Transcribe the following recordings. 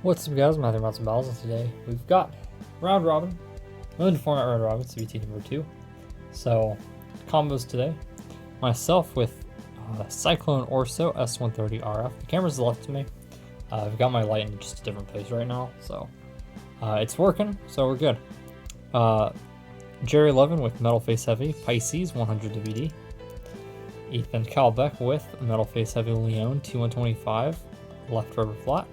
What's up guys, Matthew Mounts and Balls, and today we've got Round Robin, limited format Round Robin, CBT number 2. So, combos today. Myself with Cyclone Orso S130 RF. The camera's left to me. I've got my light in just a different place right now, so it's working, so we're good. Jerry Levin with Metal Face Heavy, Pisces 100 DVD. Ethan Calbeck with Metal Face Heavy Leon T125, left rubber flat.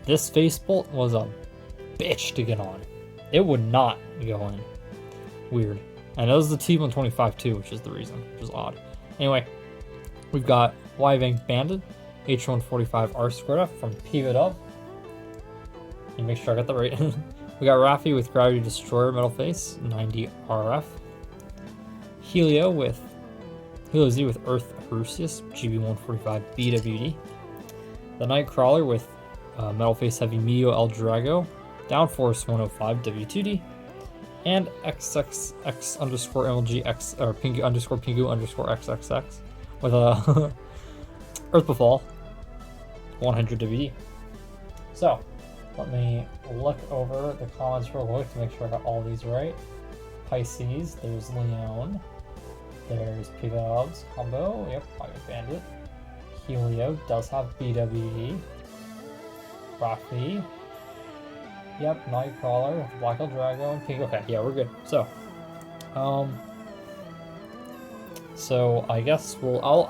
This face bolt was a bitch to get on. It would not go in. Weird. And it was the T125 too, which is the reason, which is odd. Anyway, we've got Y-Bank Banded, H145 R2F from Pivot Of. And make sure I got that right. We got Rafi with Gravity Destroyer Metal Face, 90 RF. Helio Z with Earth Arusius, GB145 BWD. The Nightcrawler with Metal Face Heavy Meteo El Drago, Downforce 105 W2D, and XXX underscore MLG X or Pingu underscore XXX with a Earth Befall 100 WD. So let me look over the comments real quick to make sure I got all these right. Pisces, there's Leon, there's Pivot's combo, yep, Private Bandit. Helio does have BWD. Rafi. Yep, Nightcrawler, Black El Drago, and Pink. Okay, yeah, we're good. So I guess I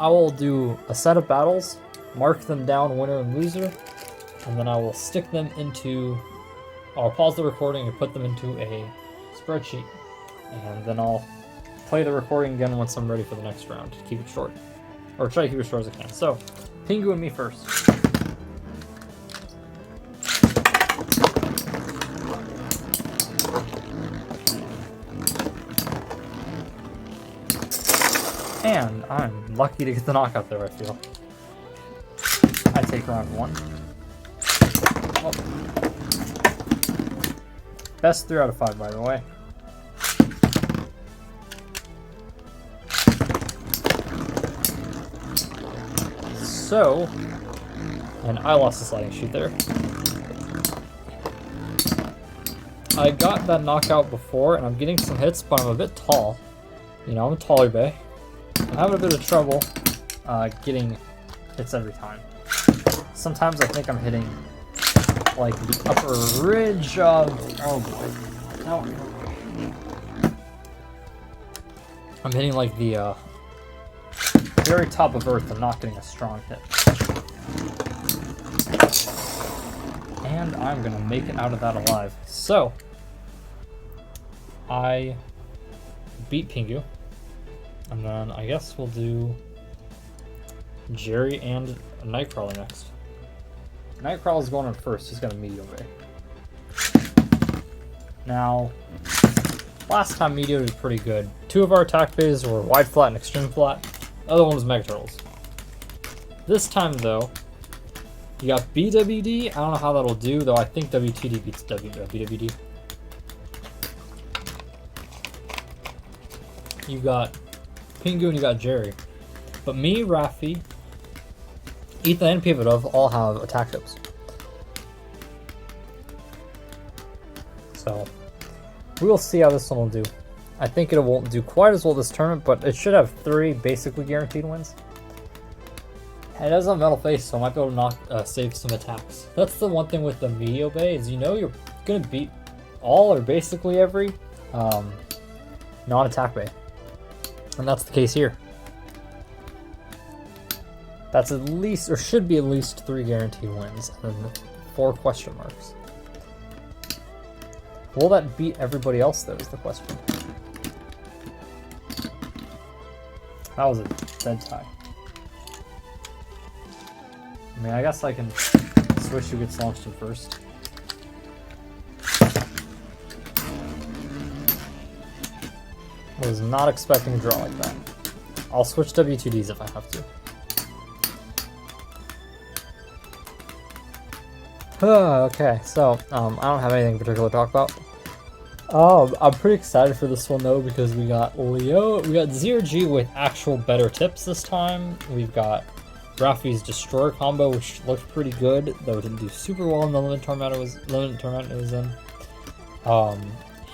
will do a set of battles, mark them down, winner and loser, and then I will stick them into. I'll pause the recording and put them into a spreadsheet, and then I'll play the recording again once I'm ready for the next round. Keep it short, or try to keep it short as I can. So, Pingu and me first. And I'm lucky to get the knockout there, I feel. I take round 1. Oh. Best 3 out of 5, by the way. So, and I lost the sliding chute there. I got that knockout before, and I'm getting some hits, but I'm a bit tall. You know, I'm a taller bay. I'm having a bit of trouble getting hits every time. Sometimes I think I'm hitting like the upper ridge of... Oh boy. No. I'm hitting like the very top of Earth and not getting a strong hit. And I'm gonna make it out of that alive. So, I beat Pingu. And then I guess we'll do Jerry and Nightcrawler next. Nightcrawler's going on first. He's got a Meteo bay. Now, last time Meteo did pretty good. 2 of our attack bays were wide flat and extreme flat. The other one was Mega Turtles. This time though, you got BWD. I don't know how that'll do, though I think WTD beats BWD. You got Pingu and you got Jerry. But me, Rafi, Ethan, and Pivotov all have attack tips. So, we will see how this one will do. I think it won't do quite as well this tournament, but it should have 3 basically guaranteed wins. And it does have Metal Face, so I might be able to save some attacks. That's the one thing with the Meteo bay, is you know you're going to beat all or basically every non-attack bay. And that's the case here. That's at least, or should be at least 3 guaranteed wins, and then 4 question marks. Will that beat everybody else, though, is the question. That was a dead tie. I mean, I guess I can switch who gets launched in first. I was not expecting a draw like that. I'll switch W2Ds if I have to. Okay, so I don't have anything particular to talk about. I'm pretty excited for this one though, because we got Leo, we got 0G with actual better tips this time. We've got Raffi's Destroyer combo, which looked pretty good, though it didn't do super well in the limited tournament it was in.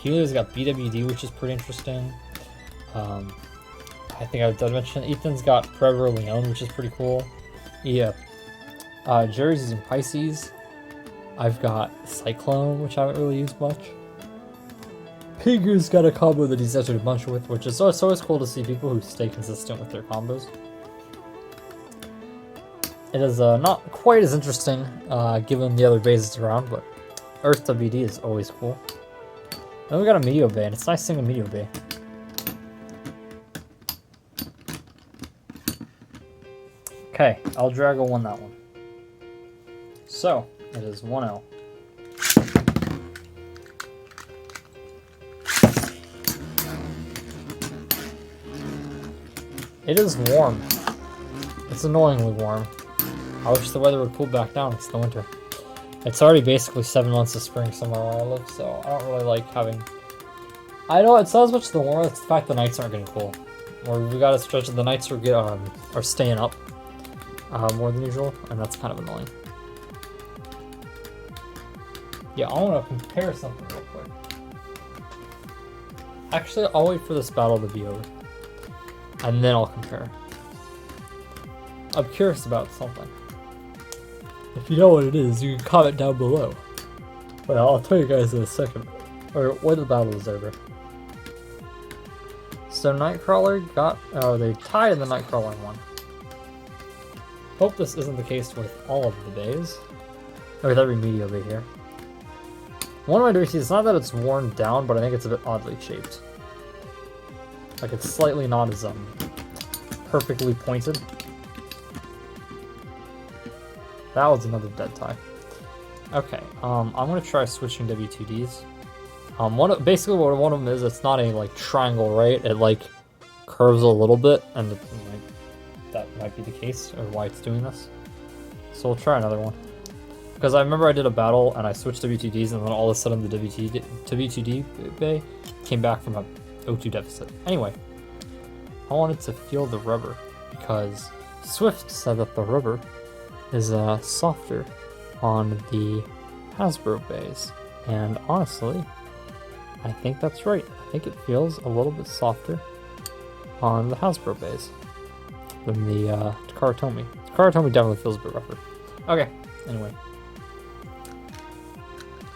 Helia's got BWD, which is pretty interesting. I think I did mention Ethan's got Forever Leon, which is pretty cool. Yeah. Jerry's using Pisces. I've got Cyclone, which I haven't really used much. Pigu's got a combo that he's entered a bunch with, which is always cool to see people who stay consistent with their combos. It is not quite as interesting given the other bases around, but Earth WD is always cool. Then we got a Meteo Bay, and it's nice seeing a Meteo Bay. Okay, Eldrago won that one. So, it is 1-0. It is warm. It's annoyingly warm. I wish the weather would cool back down. It's the winter. It's already basically 7 months of spring somewhere where I live, so I don't really like having... I know it's not as much the warmer, it's the fact the nights aren't getting cool. Or we got a stretch of the nights are staying up more than usual, and that's kind of annoying. Yeah, I want to compare something real quick. Actually, I'll wait for this battle to be over, and then I'll compare. I'm curious about something. If you know what it is, you can comment down below. But I'll tell you guys in a second, or when the battle is over. So Nightcrawler got, they tied in the Nightcrawler one. Hope this isn't the case with all of the bays. Or with every Meteo Bay here. One of my Dirties, it's not that it's worn down, but I think it's a bit oddly shaped. Like it's slightly not as perfectly pointed. That was another dead tie. Okay, I'm gonna try switching W2Ds. Basically what one of them is, it's not a like triangle, right? It like curves a little bit, and that might be the case, or why it's doing this. So we'll try another one. Because I remember I did a battle and I switched W2Ds, and then all of a sudden the W2D bay came back from a O2 deficit. Anyway, I wanted to feel the rubber because Swift said that the rubber is softer on the Hasbro bays, and honestly, I think that's right. I think it feels a little bit softer on the Hasbro bays than the Takara Tomy. Takara Tomy definitely feels a bit rougher. Okay, anyway.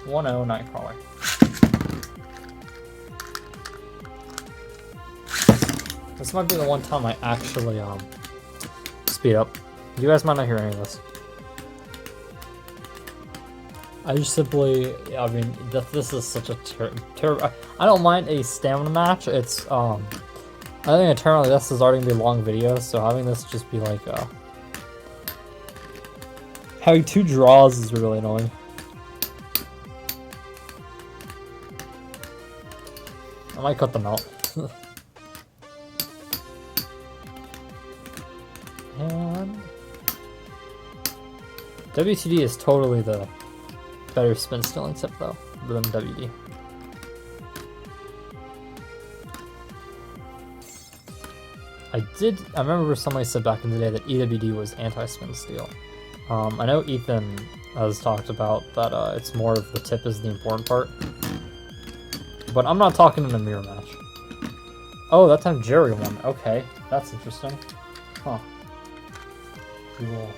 1-0 Nightcrawler. This might be the one time I actually speed up. You guys might not hear any of this. I just simply, I mean, this is such a terrible. I don't mind a stamina match. It's I think a tournament like this is already gonna be a long video, so having this just be like having 2 draws is really annoying. I might cut them out. And WTD is totally the better spin stealing tip though than WD. I remember somebody said back in the day that EWD was anti-spin steal. I know Ethan has talked about that it's more of the tip is the important part. But I'm not talking in a mirror match. Oh, that time Jerry won. Okay, that's interesting. Huh. We will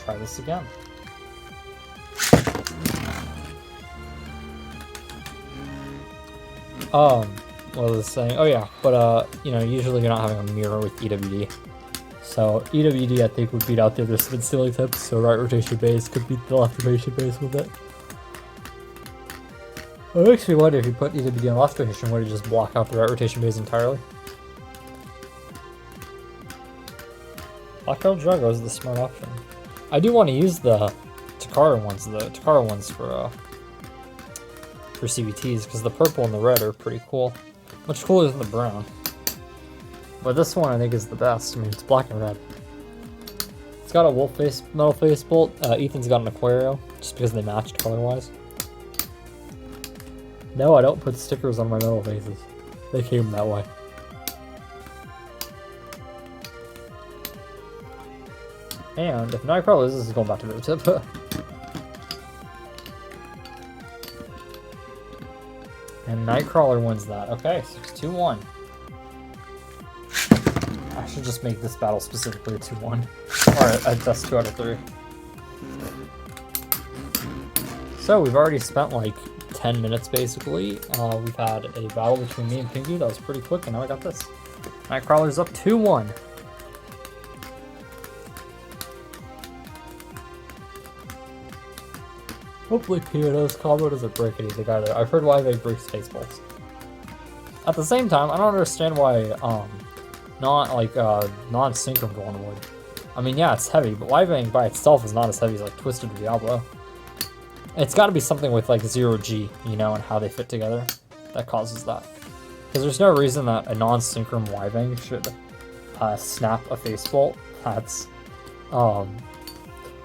try this again. What was I saying? Oh yeah, but you know, usually you're not having a mirror with EWD. So EWD I think would beat out the other spin stealing tips, so right rotation base could beat the left rotation base with it. It makes me wonder if you put EWD on left rotation, would it just block out the right rotation base entirely? Blackout Drago is the smart option. I do want to use the Takara ones for CBTs, because the purple and the red are pretty cool. Much cooler than the brown. But this one I think is the best. I mean, it's black and red. It's got a wolf face, metal face bolt. Ethan's got an Aquario, just because they matched color-wise. No, I don't put stickers on my metal faces. They came that way. And if Nightcrawler loses, this is going back to the tip. And Nightcrawler wins that. Okay, so it's 2-1. I should just make this battle specifically a 2-1. Alright, that's 2 out of 3. So we've already spent like 10 minutes basically. We've had a battle between me and Pingu that was pretty quick, and now I got this. Nightcrawler's up 2-1. Hopefully Piano's combo doesn't break anything either. I've heard why they break space balls. At the same time, I don't understand why non-synchroned one would. I mean, yeah, it's heavy, but Living by itself is not as heavy as like Twisted Diablo. It's got to be something with like 0G, you know, and how they fit together that causes that. Because there's no reason that a non-synchron Living should snap a face bolt. That's well,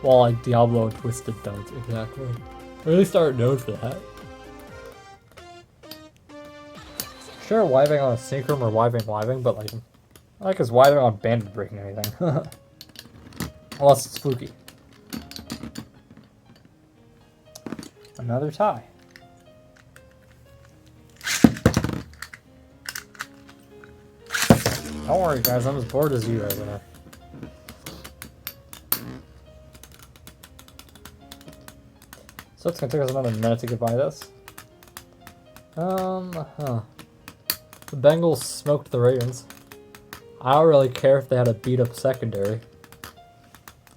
like Diablo and Twisted don't exactly. Or at least I don't know for that. Sure, Living on a synchron or Living, but like, I like his Living on banded breaking anything. Unless it's spooky. Another tie. Don't worry, guys. I'm as bored as you guys are. So it's gonna take us another minute to get by this. The Bengals smoked the Ravens. I don't really care if they had a beat-up secondary.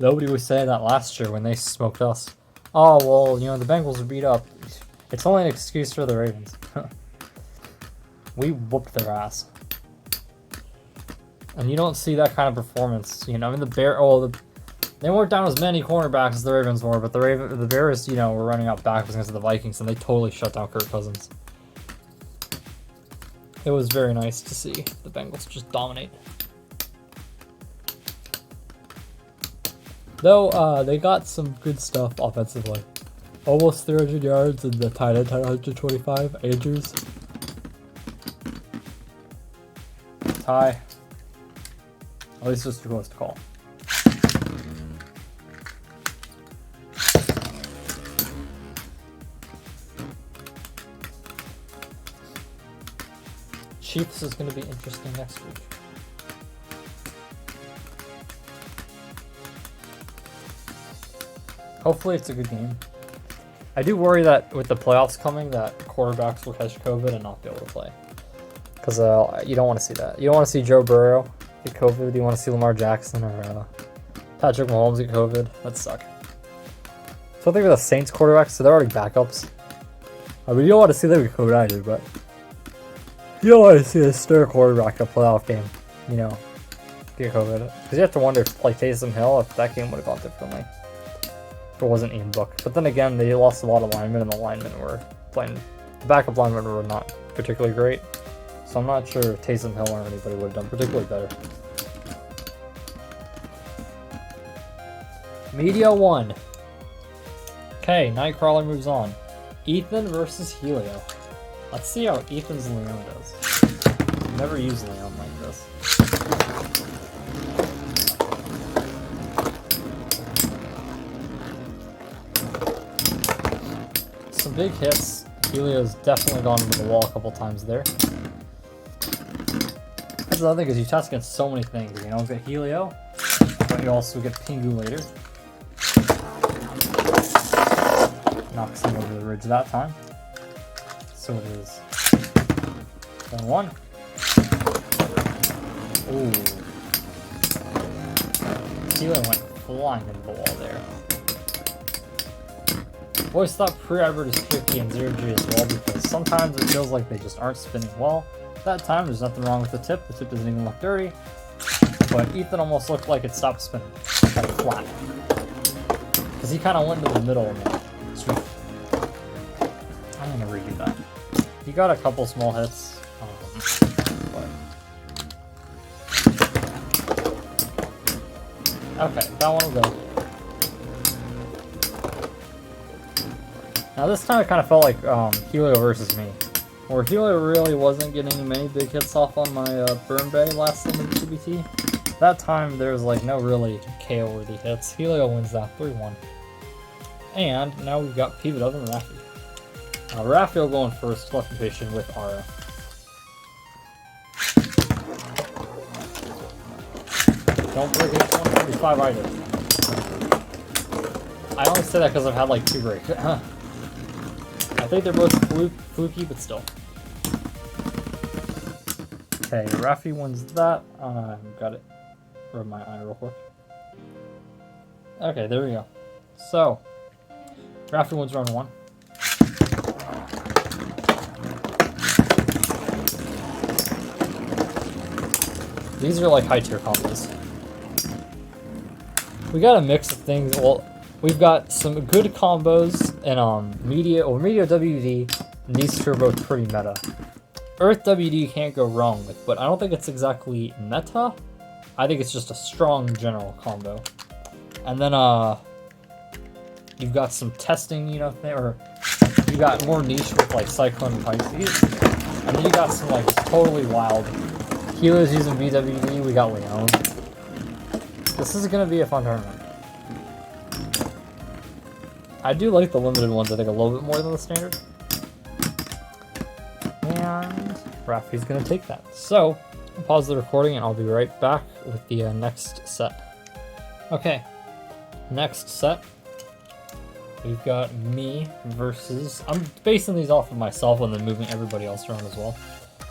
Nobody was saying that last year when they smoked us. Oh, well, you know, the Bengals were beat up. It's only an excuse for the Ravens. We whooped their ass. And you don't see that kind of performance, you know. I mean, they weren't down as many cornerbacks as the Ravens were, but the Bears, you know, were running out backwards against the Vikings, and they totally shut down Kirk Cousins. It was very nice to see the Bengals just dominate. Though, they got some good stuff offensively. Almost 300 yards and the tight end had 125. Andrews. Tie. At least it's too close to call. Chiefs is going to be interesting next week. Hopefully it's a good game. I do worry that with the playoffs coming that quarterbacks will catch COVID and not be able to play. Because you don't want to see that. You don't want to see Joe Burrow get COVID. You want to see Lamar Jackson or Patrick Mahomes get COVID. That'd suck. So I think with the Saints quarterbacks, so they're already backups. I mean, you don't want to see them get COVID either, but you don't want to see a star quarterback in a playoff game, you know, get COVID. Because you have to wonder if, like, Taysom Hill, if that game would have gone differently. If it wasn't Ian Book. But then again, they lost a lot of linemen, and the backup linemen were not particularly great. So I'm not sure if Taysom Hill or anybody would have done particularly better. Meteo won. Okay, Nightcrawler moves on. Ethan versus Helio. Let's see how Ethan's Leon does. I've never used Leon like this. Some big hits. Helio's definitely gone into the wall a couple times there. That's the other thing, is you test against so many things. You know, get Helio, but you also get Pingu later. Knocks him over the ridge that time. So it is 1-1. Ooh. Helio went flying into the wall there. Always thought pre-hybrid is tricky and 0G as well, because sometimes it feels like they just aren't spinning well. At that time, there's nothing wrong with the tip. The tip doesn't even look dirty. But Ethan almost looked like it stopped spinning. Like flat. Because he kind of went into the middle and then swoop. I'm going to redo that. He got a couple small hits. Okay, that one will go. Now this time it kind of felt like Helio versus me. Where Helio really wasn't getting many big hits off on my Burn Bay last LFCBT. that time there's like no really KO-worthy hits. Helio wins that 3-1. And now we've got Pivot and Rafi. Raphael going first, left patient with Ara. Don't break it, 145 either. I only say that because I've had like 2 breaks. I think they're both fluky, but still. Okay, Rafi wins that. Got it. Rub my eye real quick. Okay, there we go. So, Rafi wins round 1. These are like high tier combos. We got a mix of things. Well, we've got some good combos in Meteo WD, and these two are both pretty meta. Earth WD can't go wrong with, but I don't think it's exactly meta. I think it's just a strong general combo. And then you've got some testing, you know, or you got more niche with like Cyclone and Pisces. And then you got some like totally wild healers using BWD. We got Leon. This is gonna be a fun tournament. I do like the limited ones, I think, a little bit more than the standard. And Rafi's gonna take that. So, I'll pause the recording and I'll be right back with the next set. Okay, next set. We've got me versus... I'm basing these off of myself and then moving everybody else around as well.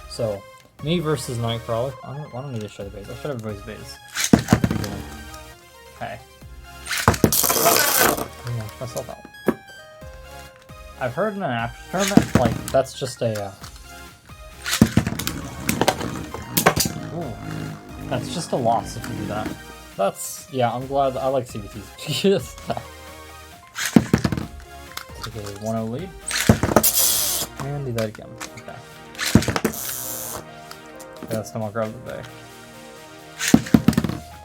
So, me versus Nightcrawler. I don't need to show the base. I'll show everybody's base at the beginning. Okay. Knock myself out. I've heard in an action tournament, like, that's just a... Ooh. That's just a loss if you do that. That's... Yeah, I'm glad. I like CBTs. Take a 1-0 lead. And do that again. Okay. Yeah, let's come on, grab the bay.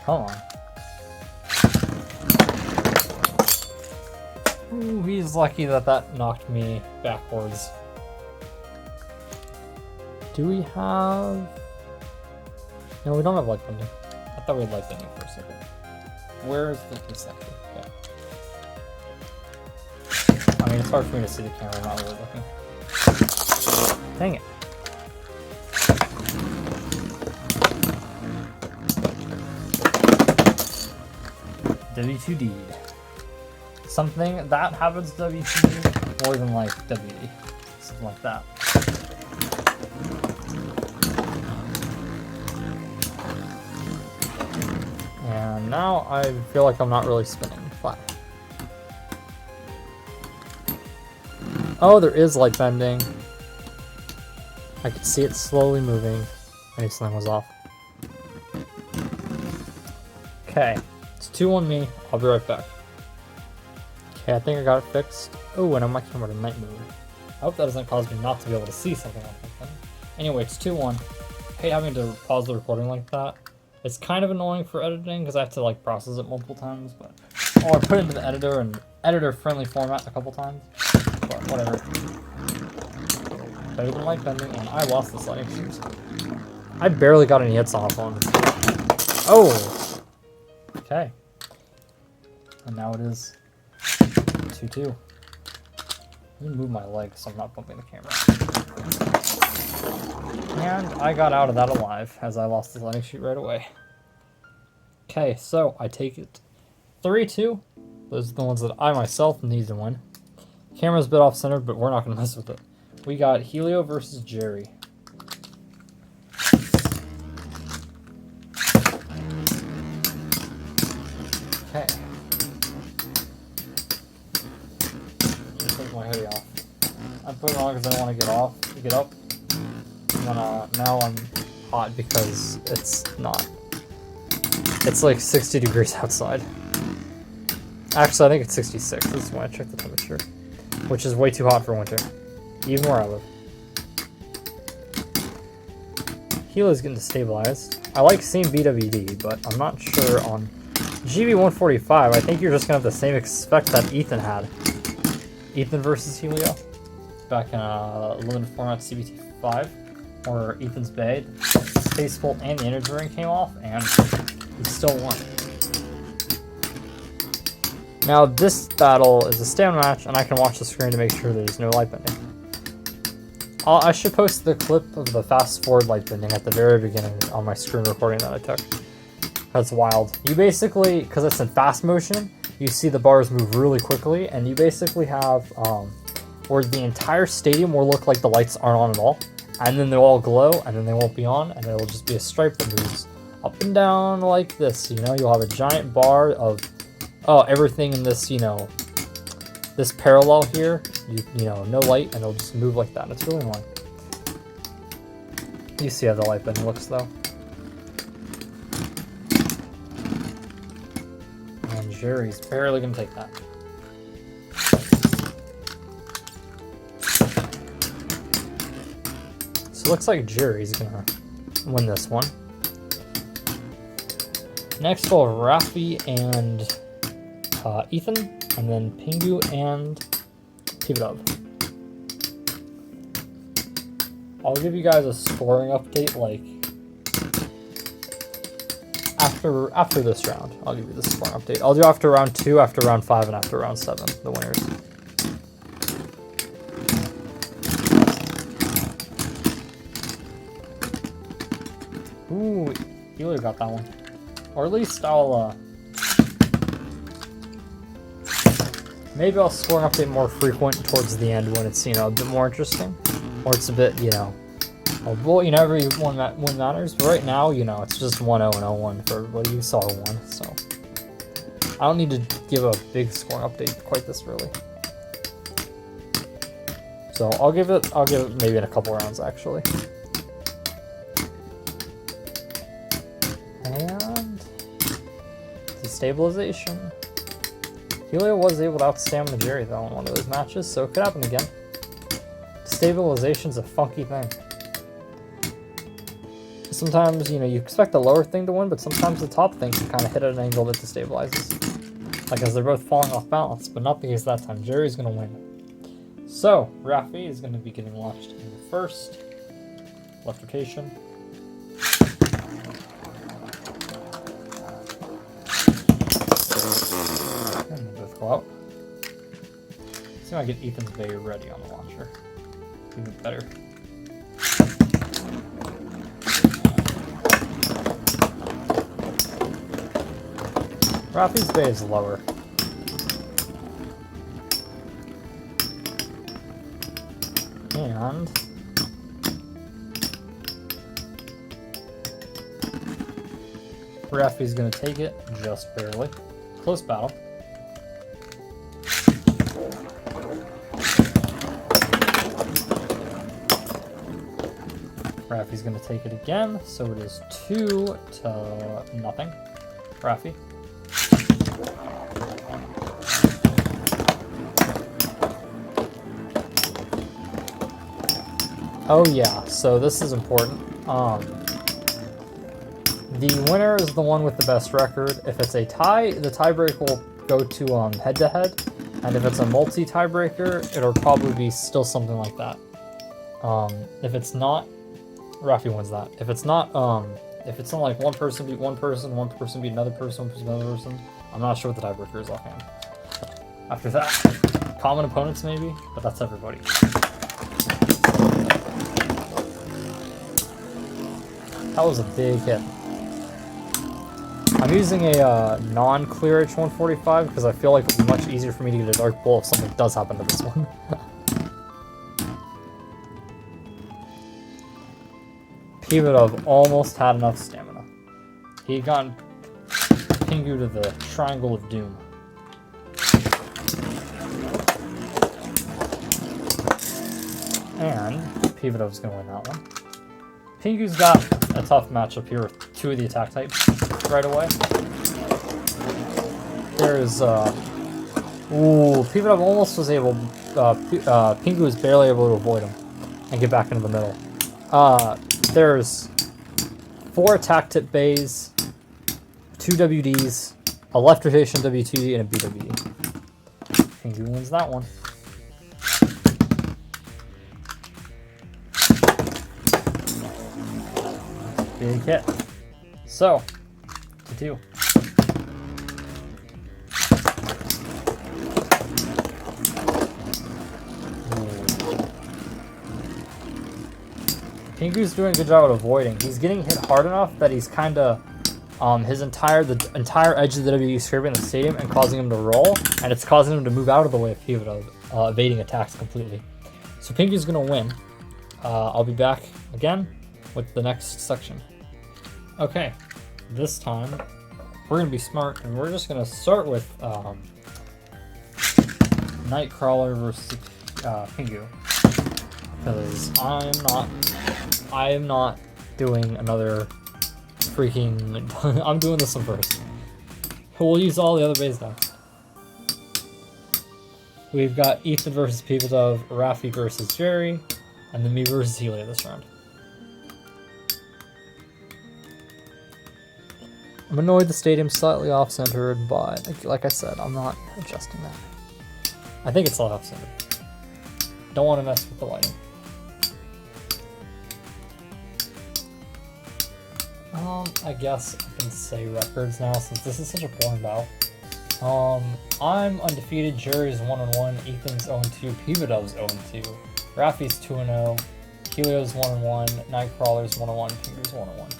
Come on. Ooh, he's lucky that that knocked me backwards. Do we have... No, we don't have light bending. I thought we had light bending for a second. Where is the second? Yeah. I mean, it's hard for me to see the camera, I'm not really looking. Dang it. W2D. Something that happens to W2D more than like WD. Something like that. And now I feel like I'm not really spinning flat. Oh, there is light bending. I can see it slowly moving. My sling was off. Okay, it's 2-1 me. I'll be right back. Okay, I think I got it fixed. Oh, and I'm my camera to night mode. I hope that doesn't cause me not to be able to see something like that. Anyway, it's 2-1. I hate having to pause the recording like that. It's kind of annoying for editing because I have to like process it multiple times, but I put it into the editor and editor-friendly format a couple times. But whatever. Better than light bending, and I lost the sliding shoes. I barely got any hits off on. Oh. Okay. And now it is 2-2. Let me move my leg so I'm not bumping the camera. And I got out of that alive, as I lost the sliding sheet right away. Okay, so I take it 3-2. Those are the ones that I myself need to win. Camera's a bit off-centered, but we're not going to mess with it. We got Helio versus Jerry. Okay. Take my hoodie off. I'm putting it on because I don't want to get up. And then, now I'm hot because it's not. It's like 60 degrees outside. Actually, I think it's 66. This is when I check the temperature. Which is way too hot for winter. Even where I live. Helio's getting destabilized. I like seeing BWD, but I'm not sure on GB145. I think you're just going to have the same expect that Ethan had. Ethan versus Helio. Back in limited format CBT5. Or Ethan's Bay. Space Bolt and the Energy Ring came off, and he still won. Now this battle is a stamina match, and I can watch the screen to make sure there's no light bending. I should post the clip of the fast forward light bending at the very beginning on my screen recording that I took. That's wild. You basically, because it's in fast motion, you see the bars move really quickly, and you basically have where the entire stadium will look like the lights aren't on at all, and then they'll all glow, and then they won't be on, and it'll just be a stripe that moves up and down like this. You know, you'll have a giant bar of everything in this, you know, this parallel here. You know, no light, and it'll just move like that. And it's really annoying. You see how the light bending looks though. And Jerry's barely gonna take that. So it looks like Jerry's gonna win this one. Next we'll have Rafi and Ethan, and then Pingu and T-Dub. I'll give you guys a scoring update like after this round. I'll give you the scoring update. I'll do after round 2, after round 5, and after round 7, the winners. Ooh, Helio got that one. Or at least I'll maybe I'll score an update more frequent towards the end when it's, you know, a bit more interesting. Or it's a bit, you know, well, you know, every one matters. But right now, you know, it's just 1-0 and 0-1 for everybody. You saw who won, so I don't need to give a big scoring update quite this early. So I'll give it maybe in a couple rounds actually. And destabilization. Helio was able to outstamina Jerry though in one of those matches, so it could happen again. Destabilization's a funky thing. Sometimes, you know, you expect the lower thing to win, but sometimes the top thing can kind of hit at an angle that destabilizes. Like as they're both falling off balance, but not the case that time. Jerry's gonna win. So, Rafi is gonna be getting launched in the first. Left rotation. And they both go out. See if I get Ethan's Bay ready on the launcher. Even better. Rafi's Bay is lower. And Rafi's gonna take it just barely. Close battle. Rafi's gonna take it again, so it is 2-0. Rafi. Oh yeah, so this is important. The winner is the one with the best record. If it's a tie, the tiebreaker will go to head-to-head, and if it's a multi-tiebreaker, it'll probably be still something like that. If it's not, Rafi wins that. If it's not like one person beat one person beat another person, one person beat another person, I'm not sure what the tiebreaker is offhand. After that, common opponents maybe, but that's everybody. That was a big hit. I'm using a non-clear H145 because I feel like it would be much easier for me to get a dark bull if something does happen to this one. Pivotov almost had enough stamina. He had gotten Pingu to the Triangle of Doom. And Pivotov's going to win that one. Pingu's got a tough matchup here with 2 of the attack types right away. There's, Pivotov almost was able, Pingu was barely able to avoid him and get back into the middle. There's 4 attack tip bays, 2 WDs, a left rotation WTD, and a BWD. Pingu wins that one. Big hit. So, 2. Pingu's doing a good job at avoiding. He's getting hit hard enough that he's kind of the entire edge of the WWE scraping the stadium and causing him to roll, and it's causing him to move out of the way of Pivotal, evading attacks completely. So Pingu's gonna win. I'll be back again with the next section. Okay, this time we're gonna be smart and we're just gonna start with Nightcrawler versus Pingu, because I am not doing another freaking. I'm doing this one first. We'll use all the other bays next. We've got Ethan versus Pivotal, Rafi versus Jerry, and then me versus Healy this round. I'm annoyed the stadium's slightly off-centered, but like I said, I'm not adjusting that. I think it's slightly off-centered. Don't want to mess with the lighting. I guess I can say records now since this is such a boring battle. I'm undefeated, Jerry's 1-1, Ethan's 0-2, Pivotal's 0-2, Rafi's 2-0, Helio's 1-1, Nightcrawler's 1-1, Pingu's 1-1.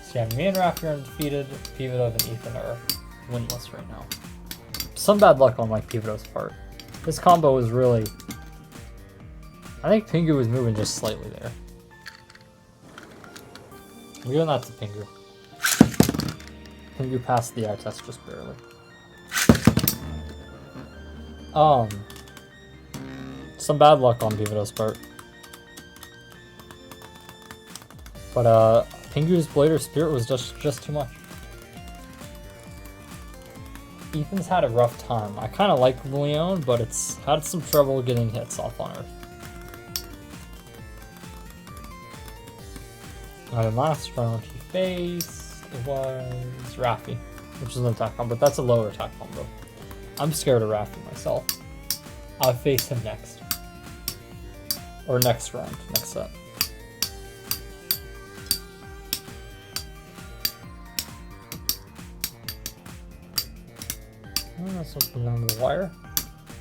So yeah, me and Rafi are undefeated, Pivotal and Ethan are winless right now. Some bad luck on like Pivotal's part. This combo was really... I think Pingu was moving just slightly there. I'm giving that to Pingu. Pingu passed the eye test just barely. Some bad luck on Pivotal's part. But Pingu's Blade or Spirit was just too much. Ethan's had a rough time. I kind of like Leon, but it's had some trouble getting hits off on Earth. And last round he faced was Rafi, which is an attack combo, but that's a lower attack combo. I'm scared of Rafi myself. I'll face him next. Or next round, next set. That's something down the wire.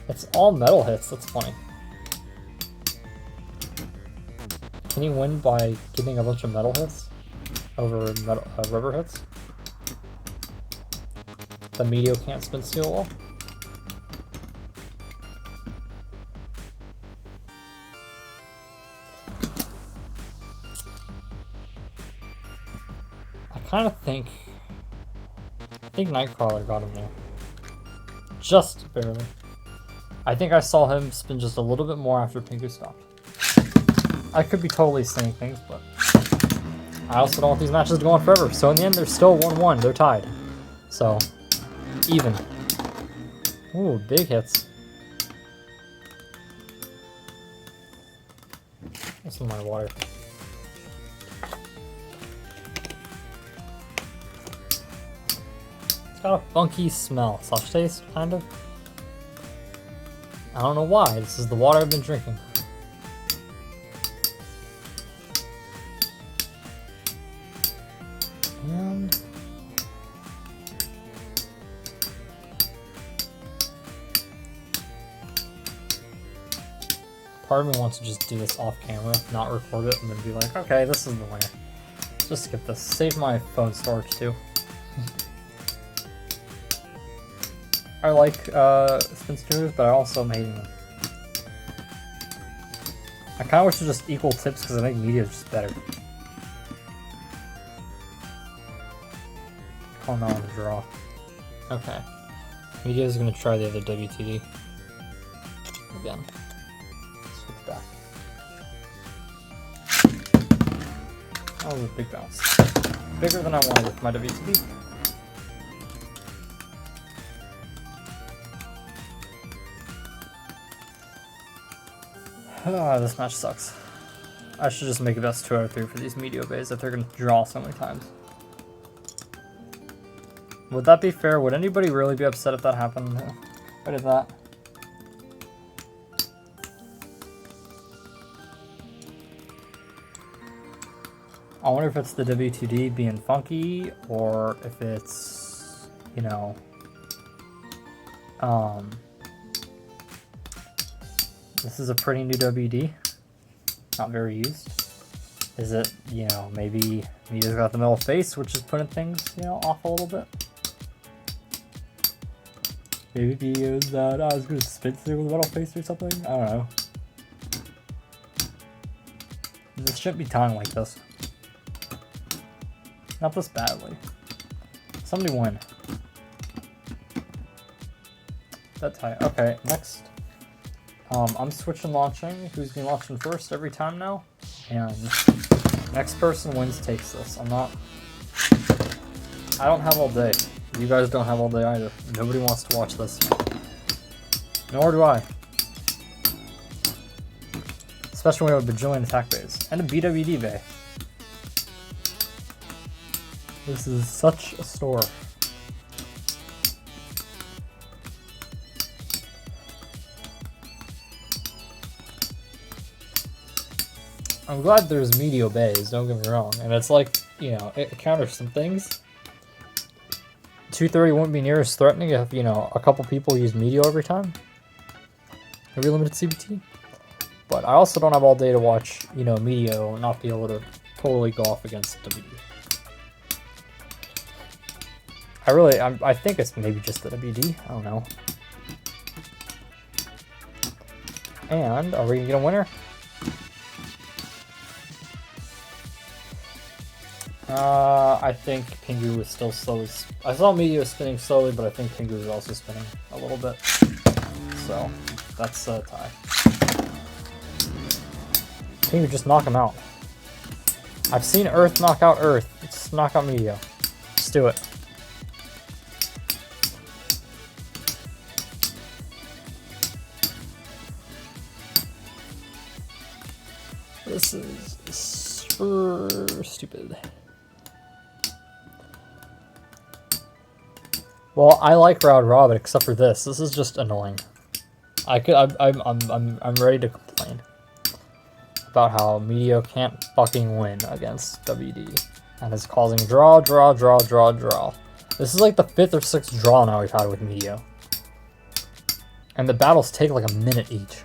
It's all metal hits, that's funny. Can you win by getting a bunch of metal hits over metal, rubber hits? The Meteo can't spin steel wall? I think Nightcrawler got him there. Just barely. I think I saw him spin just a little bit more after Pingu stopped. I could be totally saying things, but I also don't want these matches to go on forever. So in the end, they're still 1-1. They're tied. So, even. Ooh, big hits. What's in my water? It's got a funky smell. Slash taste, kind of. I don't know why. This is the water I've been drinking. And part of me wants to just do this off camera, not record it, and then be like, okay, this is the winner. Just skip this. Save my phone storage too. I like spin tuners, but I also am hating them. I kind of wish it was just equal tips because I think Meteo is just better. Oh no, on the draw. Okay. Meteo is going to try the other WTD. Again. Switch back. That was a big bounce. Bigger than I wanted with my WTD. This match sucks. I should just make it best 2 out of 3 for these Meteo bays if they're going to draw so many times. Would that be fair? Would anybody really be upset if that happened? What is that? I wonder if it's the W2D being funky, or if it's, you know, this is a pretty new WD, not very used. Is it, you know, maybe Meteo's got the metal face, which is putting things, you know, off a little bit? Maybe Meteo's that I was gonna spin through with a metal face or something? I don't know. This shouldn't be tying like this. Not this badly. Somebody win. That tie. Okay, next. I'm switching launching. Who's been launching first every time now? And next person wins takes this. I don't have all day. You guys don't have all day either. Nobody wants to watch this. Nor do I. Especially when we have a bajillion attack bays. And a BWD bay. This is such a store. I'm glad there's Meteo bays, don't get me wrong. And it's like, you know, it counters some things. 230 wouldn't be near as threatening if, you know, a couple people use Meteo every time. Every limited CBT. But I also don't have all day to watch, you know, Meteo not be able to totally go off against WD. I think it's maybe just the WD. I don't know. And are we gonna get a winner? I think Pingu was still slow. I saw Meteo spinning slowly, but I think Pingu was also spinning a little bit. So that's a tie. Pingu, just knock him out. I've seen Earth knock out Earth. Just knock out Meteo. Just do it. This is super stupid. Well, I like Round Robin except for this. This is just annoying. I'm ready to complain about how Meteo can't fucking win against WD and is causing draw. This is like the 5th or 6th draw now we've had with Meteo. And the battles take like a minute each.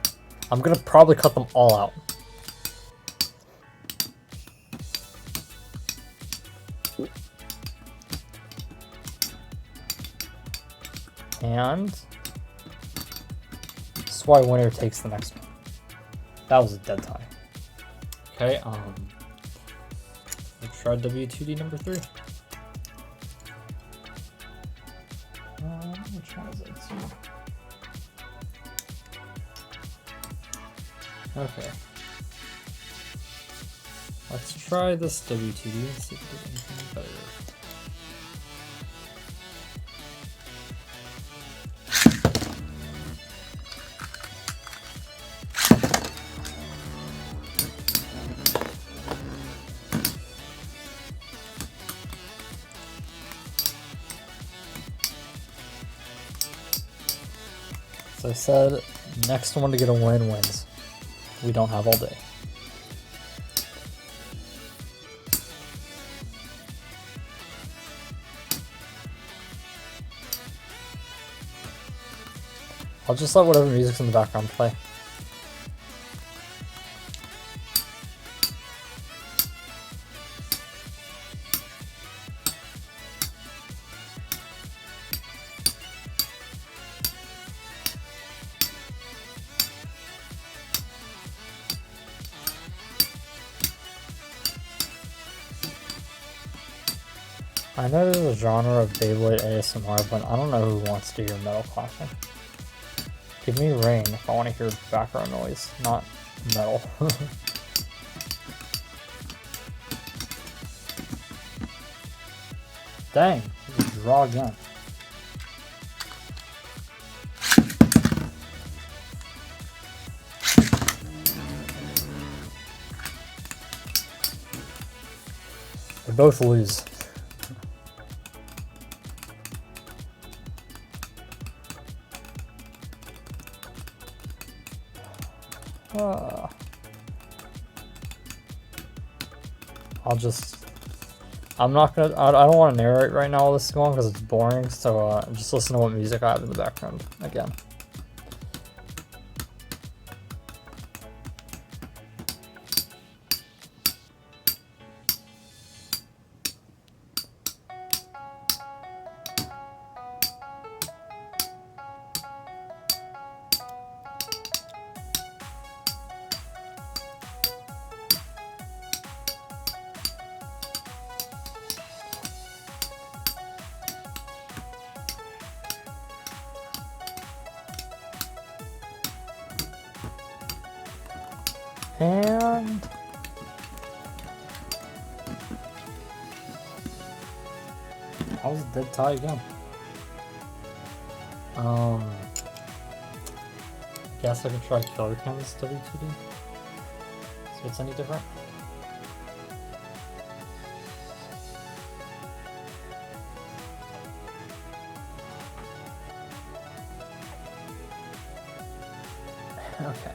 I'm gonna probably cut them all out. And this is why winner takes the next one. That was a dead tie. Okay, let's try W2D number 3. Which one is it? Okay. Let's try this W2D and see if it does anything better. So I said, next one to get a win wins. We don't have all day. I'll just let whatever music's in the background play. I know there's a genre of Beyblade ASMR, but I don't know who wants to hear metal clashing. Give me rain if I want to hear background noise, not metal. Dang, draw again. They both lose. I'm not gonna, I don't want to narrate right now while this is going because it's boring, so just listen to what music I have in the background again. And I was dead tie again. Guess I could try Killer Cams W2D. So it's any different. Okay.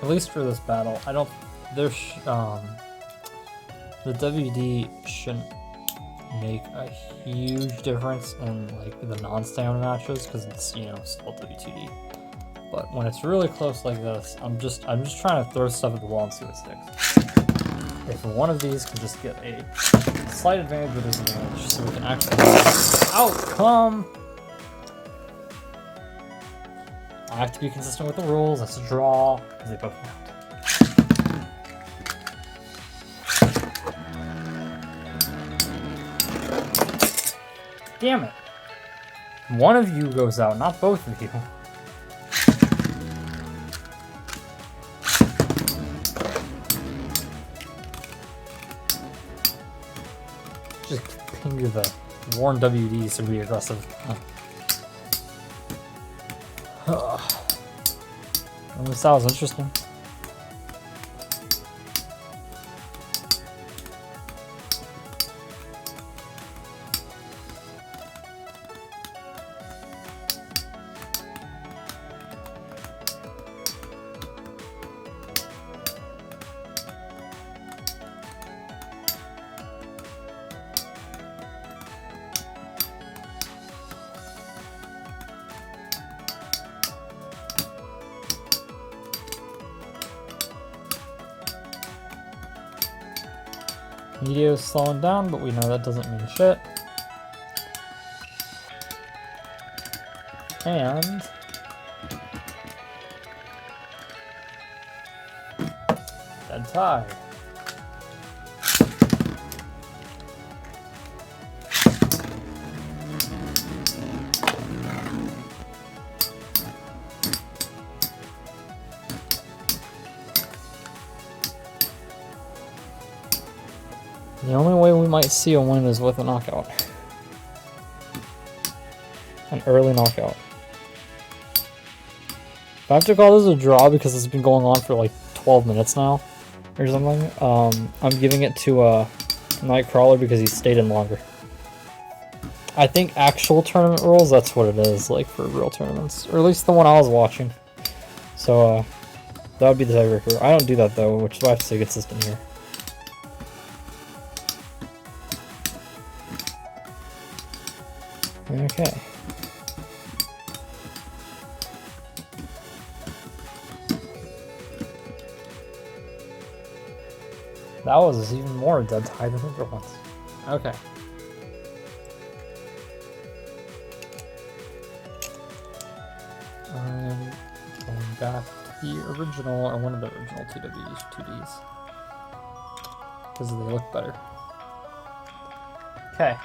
At least for this battle, I don't. There's the WD shouldn't make a huge difference in like the non-stamina matches because it's, you know, still W2D. But when it's really close like this, I'm just trying to throw stuff at the wall and see what sticks. If one of these can just get a slight advantage or disadvantage, so we can actually outcome. I have to be consistent with the rules. That's a draw because they both count. Damn it! One of you goes out, not both of you. Just ping you the worn WDs to be aggressive. At least that was interesting. Meteo's slowing down, but we know that doesn't mean shit. And dead tie. The only way we might see a win is with a knockout. An early knockout. If I have to call this a draw because it's been going on for like 12 minutes now or something, I'm giving it to Nightcrawler because he stayed in longer. I think actual tournament rules, that's what it is, like for real tournaments. Or at least the one I was watching. So that would be the tiebreaker. I don't do that though, which is why I have to stay consistent here. Okay. That was even more dead tie than the other ones. Okay. I'm going back to the original, or one of the original 2Ds. Because they look better. Okay.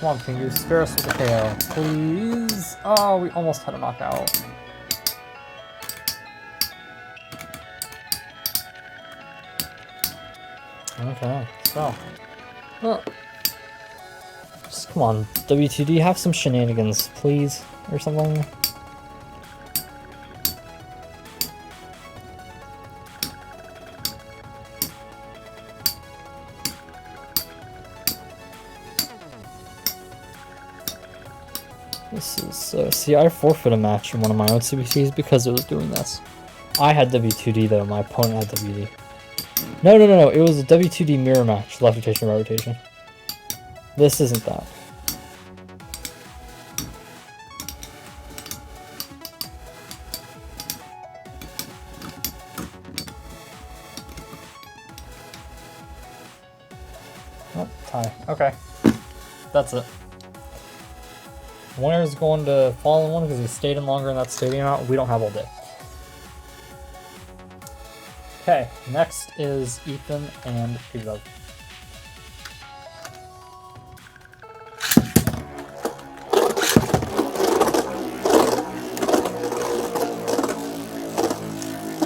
Come on, Fingers, spare us with a KO, please. Oh, we almost had a knockout. Okay, so. Just come on, W2D, have some shenanigans, please, or something. This is, see, I forfeit a match in one of my own CBTs because it was doing this. I had W2D though, my opponent had WD. No, it was a W2D mirror match, left rotation, right rotation. This isn't that. Oh, tie. Okay. That's it. Winner's going to Fallen One because he stayed in longer in that stadium out. We don't have all day. Okay, next is Ethan and Beyblader.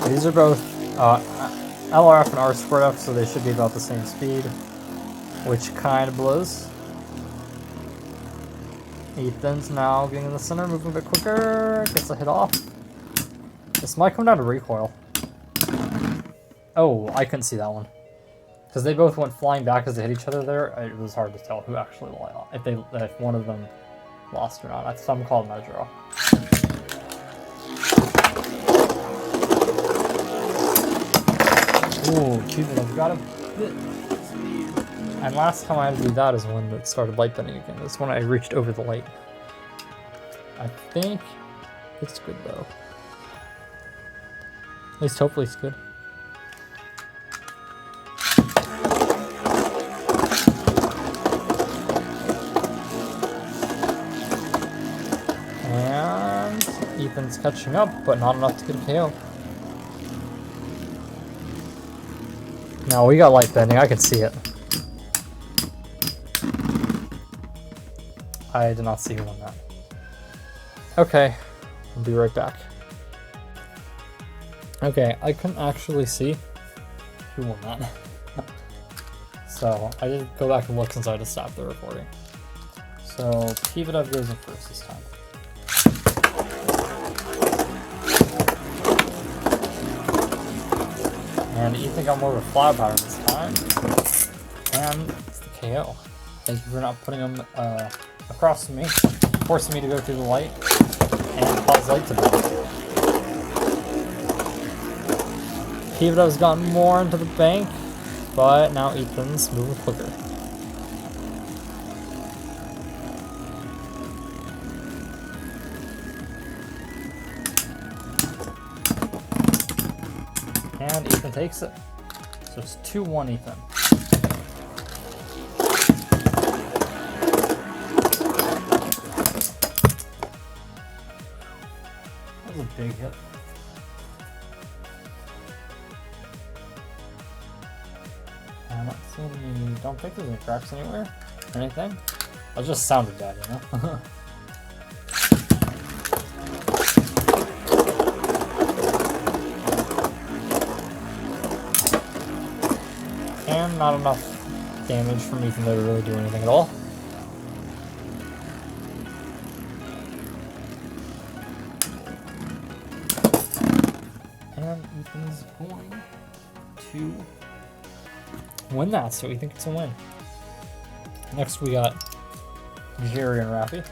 These are both LRF and R squared F, so they should be about the same speed, which kind of blows. Ethan's now getting in the center, moving a bit quicker, gets a hit off. This might come down to recoil. Oh, I couldn't see that one. Because they both went flying back as they hit each other there, it was hard to tell who actually lost, if one of them lost or not. That's some called measure off. Ooh, Cupid, I've got a bit of speed. And last time I had to do that is when it started light bending again. This one I reached over the light. I think it's good though. At least hopefully it's good. And Ethan's catching up, but not enough to get a KO. No, we got light bending, I can see it. I did not see who won that. Okay, I'll be right back. Okay, I couldn't actually see who won that. So I did go back and look since I had to stop the recording. So Pividov goes in first this time. And Ethan got more of a fly pattern this time. And it's the KO. Thank you for not putting him across from me, forcing me to go through the light, and cause light to burn. Pividov's gotten more into the bank, but now Ethan's moving quicker. And Ethan takes it. So it's 2-1 Ethan. That was a big hit. I'm not seeing any, don't think there's any cracks anywhere or anything. It just sounded bad, you know? And not enough damage from Ethan to really do anything at all. And Ethan's going to win that, so we think it's a win. Next we got Jerry and Rafi.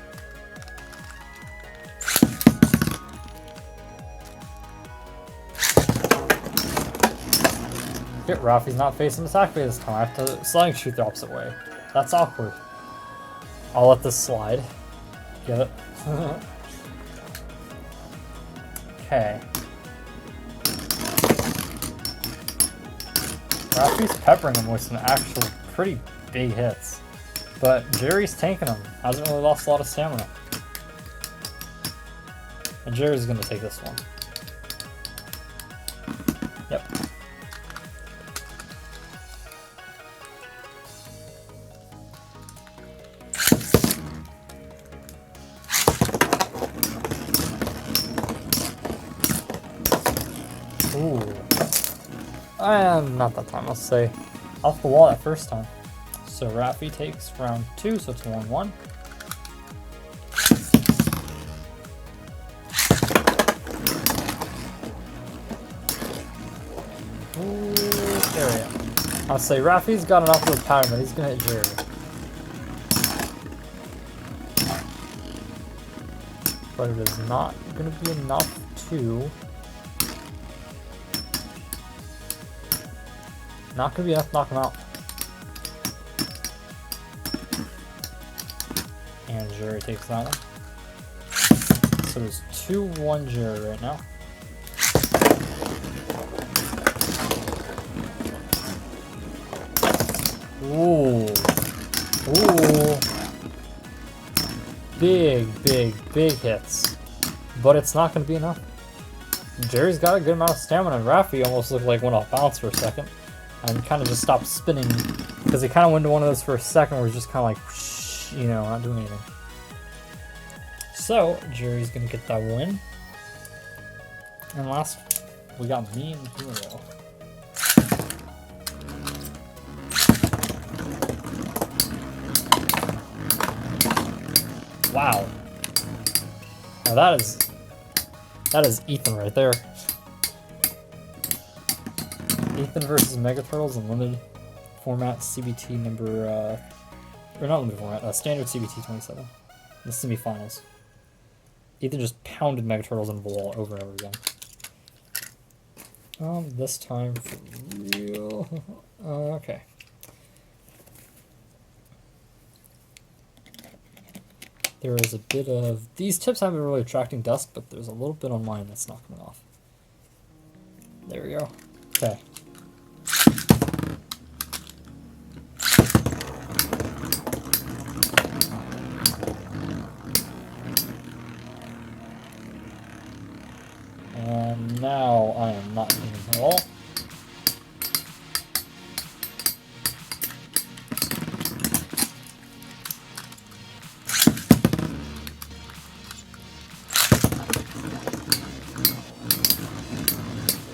Get Rafi's not facing attack phase this time. I have to sliding shoot the opposite way. That's awkward. I'll let this slide. Get it? Okay. Rafi's peppering him with some actual pretty big hits. But Jerry's tanking him. Hasn't really lost a lot of stamina. And Jerry's gonna take this one. Yep. Ooh. Not that time, I'll say. Off the wall that first time. So Rafi takes round 2, so it's 1-1. Ooh, there we go. I'll say Rafi's got enough of a pattern, but he's gonna hit Jerry. but it is not going to be enough to... Not going to be enough to knock him out. And Jerry takes that one. So there's 2-1 Jerry right now. Ooh. Ooh. Big hits. But it's not going to be enough. Jerry's got a good amount of stamina, and Rafi almost looked like went off balance for a second. And kind of just stopped spinning. Because he kind of went into one of those for a second where he's just kind of like, whoosh, you know, not doing anything. So, Jerry's going to get that win. And last, we got me and Hero. Wow. Now that is Ethan right there. Ethan versus Mega Turtles in limited format CBT number, or not limited format, standard CBT 27. The semifinals. Ethan just pounded Mega Turtles into the wall over and over again. This time for real. Okay. There is a bit of... These tips haven't been really attracting dust, but there's a little bit on mine that's not coming off. There we go. Okay. And now I am not hitting at all.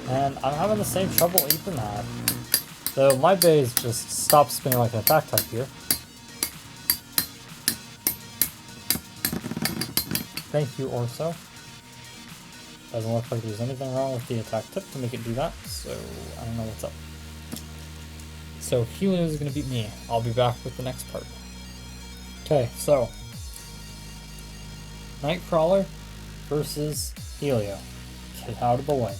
And I'm having the same trouble Ethan had. So my beys just stopped spinning like an attack type here. Thank you, Orso. Doesn't look like there's anything wrong with the attack tip to make it do that, so I don't know what's up. So Helio is going to beat me. I'll be back with the next part. Okay, so Nightcrawler versus Helio. Get out of the way.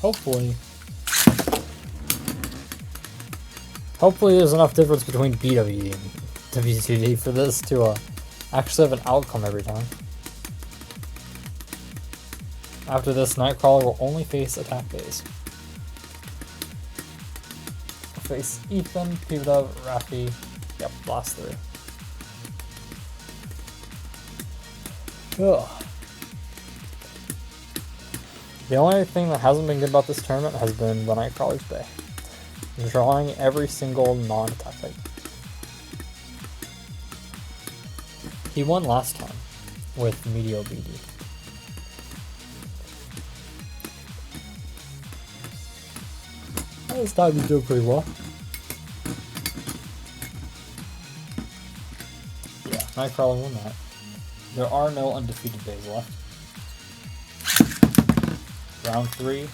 Hopefully there's enough difference between BWD and WTD for this to actually have an outcome every time. After this, Nightcrawler will only face attack beys. Face Ethan, Pivda, Rafi. Yep, last three. Ugh. The only thing that hasn't been good about this tournament has been the Nightcrawler's bay. Drawing every single non-attack type. He won last time with Meteo BD. This time he's doing pretty well. Yeah, Nightcrawler won that. There are no undefeated beys left. Round 3.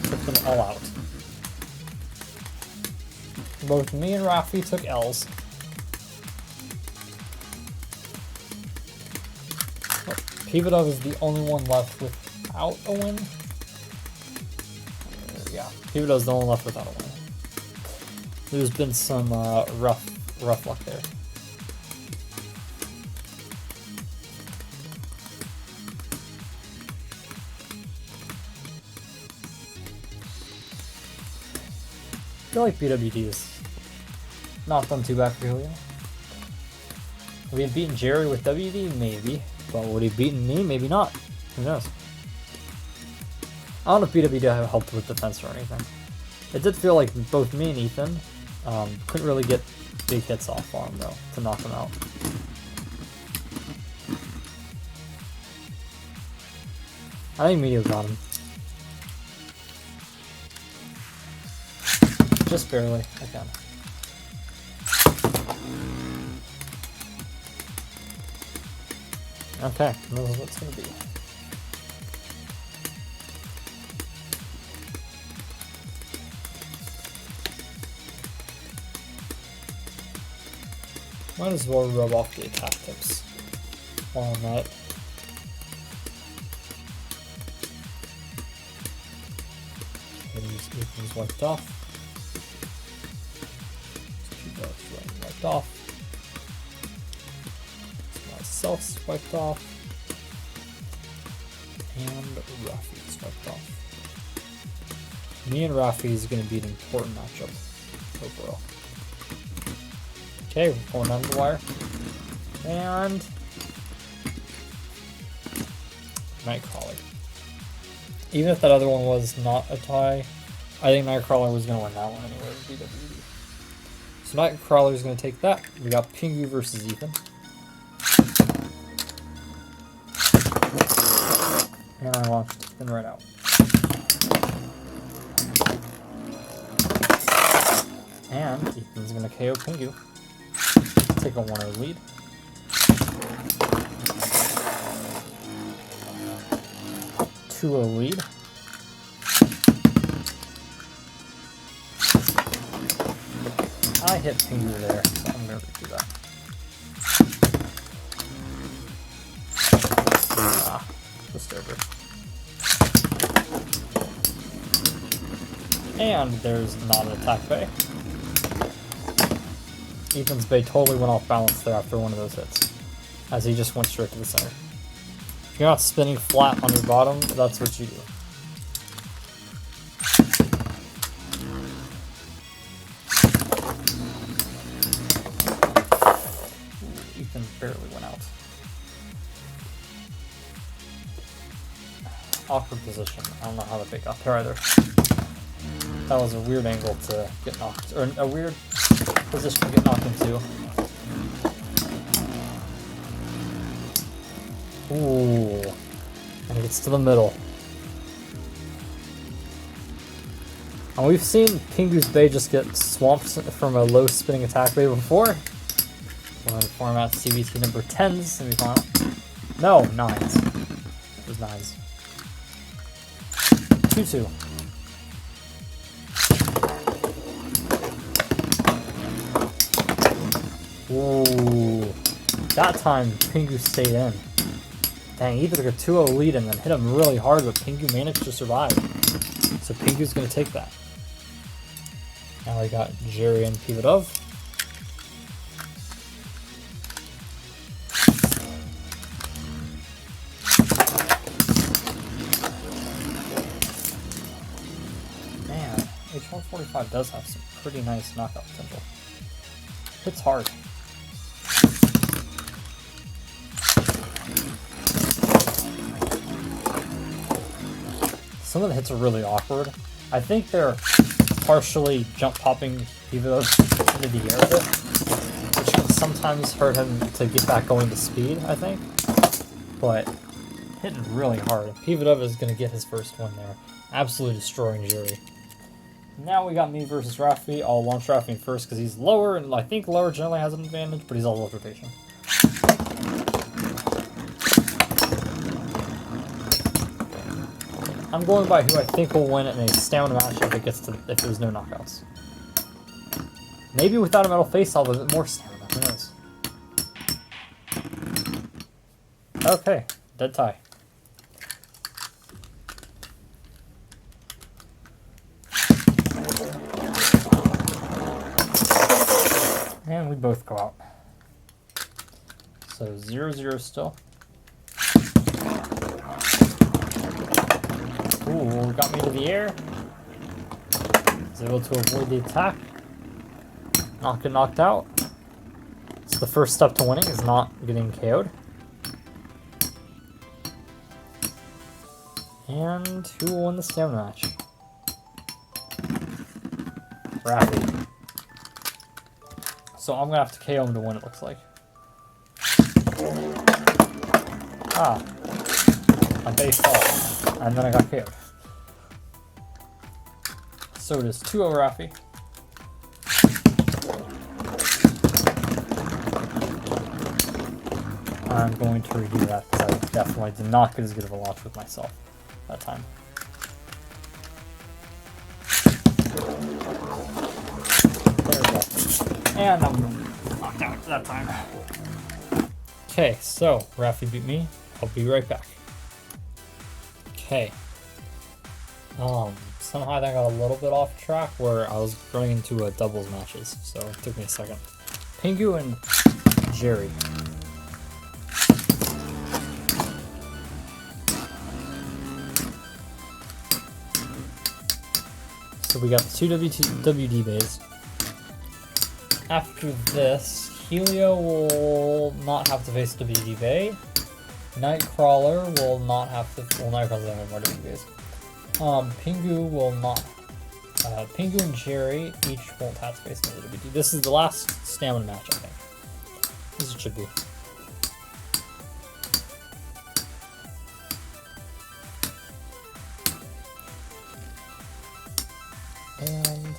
Took them all out. Both me and Rafi took L's. Pivadov is the only one left without a win. Yeah, Pivadov is the only one left without a win. There's been some rough luck there. I feel like BWD is not done too bad for Julio. Would he have beaten Jerry with WD? Maybe. But would he have beaten me? Maybe not. Who knows? I don't know if BWD helped with defense or anything. It did feel like both me and Ethan couldn't really get big hits off on him, though, to knock him out. I think Meteo got him. Just barely, I can. Okay, this is what it's gonna be. Might as well rub off the attack tips. All night. Ethan's wiped off. Two bucks wiped off. Myself's wiped off. And Rafi's wiped off. Me and Rafi is going to be an important matchup overall. Okay, we're going under the wire. And Nightcrawler. Even if that other one was not a tie, I think Nightcrawler was going to win that one anyway with BWD. So Nightcrawler is going to take that. We got Pingu versus Ethan. And I launched Ethan right out. And Ethan's going to KO Pingu. Take a 1-0 lead. Lead. I hit Pingu there, so I'm going to do that. Just over. And there's not an attack bay. Ethan's bay totally went off balance there after one of those hits, as he just went straight to the center. If you're not spinning flat on your bottom, that's what you do. Ooh, Ethan barely went out. Awkward position. I don't know how the bait got there either. That was a weird angle to get knocked, or a weird position to get knocked into. Ooh, and it gets to the middle. And we've seen Pingu's Bay just get swamped from a low spinning attack bay before. We're in format CBT number 10s semifinal. No, 9s. It was 9s. 2-2. Ooh, that time Pingu stayed in. Dang, Ethan took a 2-0 lead and then hit him really hard, but Pingu managed to survive. So Pingu's going to take that. Now we got Jerry and Pivodov. Man, H145 does have some pretty nice knockout potential. Hits hard. Some of the hits are really awkward. I think they're partially jump popping Pivodov into the air a bit, which can sometimes hurt him to get back going to speed, I think. But hitting really hard. Pivodov is going to get his first one there. Absolutely destroying Jerry. Now we got me versus Rafi. I'll launch Rafi first because he's lower, and I think lower generally has an advantage, but he's all low rotation. I'm going by who I think will win in a stamina match if there's no knockouts. Maybe without a metal face, I'll have a bit more stamina. Who knows? Okay, dead tie. And we both go out. So 0-0 still. Ooh, got me to the air. Was able to avoid the attack. Not get knocked out. So the first step to winning is not getting KO'd. And who will win the stamina match? Rafi. So I'm gonna have to KO him to win, it looks like. Ah. My base fell. And then I got KO'd. So it is 2-0 Rafi. I'm going to redo that because I definitely did not get as good of a launch with myself that time. There we go. And I'm knocked out that time. Okay, so Rafi beat me. I'll be right back. Okay. Somehow I got a little bit off track where I was running into doubles matches, so it took me a second. Pingu and Jerry. So we got the two WD beys. After this, Helio will not have to face WD Bay. Nightcrawler will not have to. Well, Nightcrawler doesn't have more WD Bays. Pingu will not. Pingu and Jerry each won't have to face another WD. This is the last stamina match, I think. This should be. And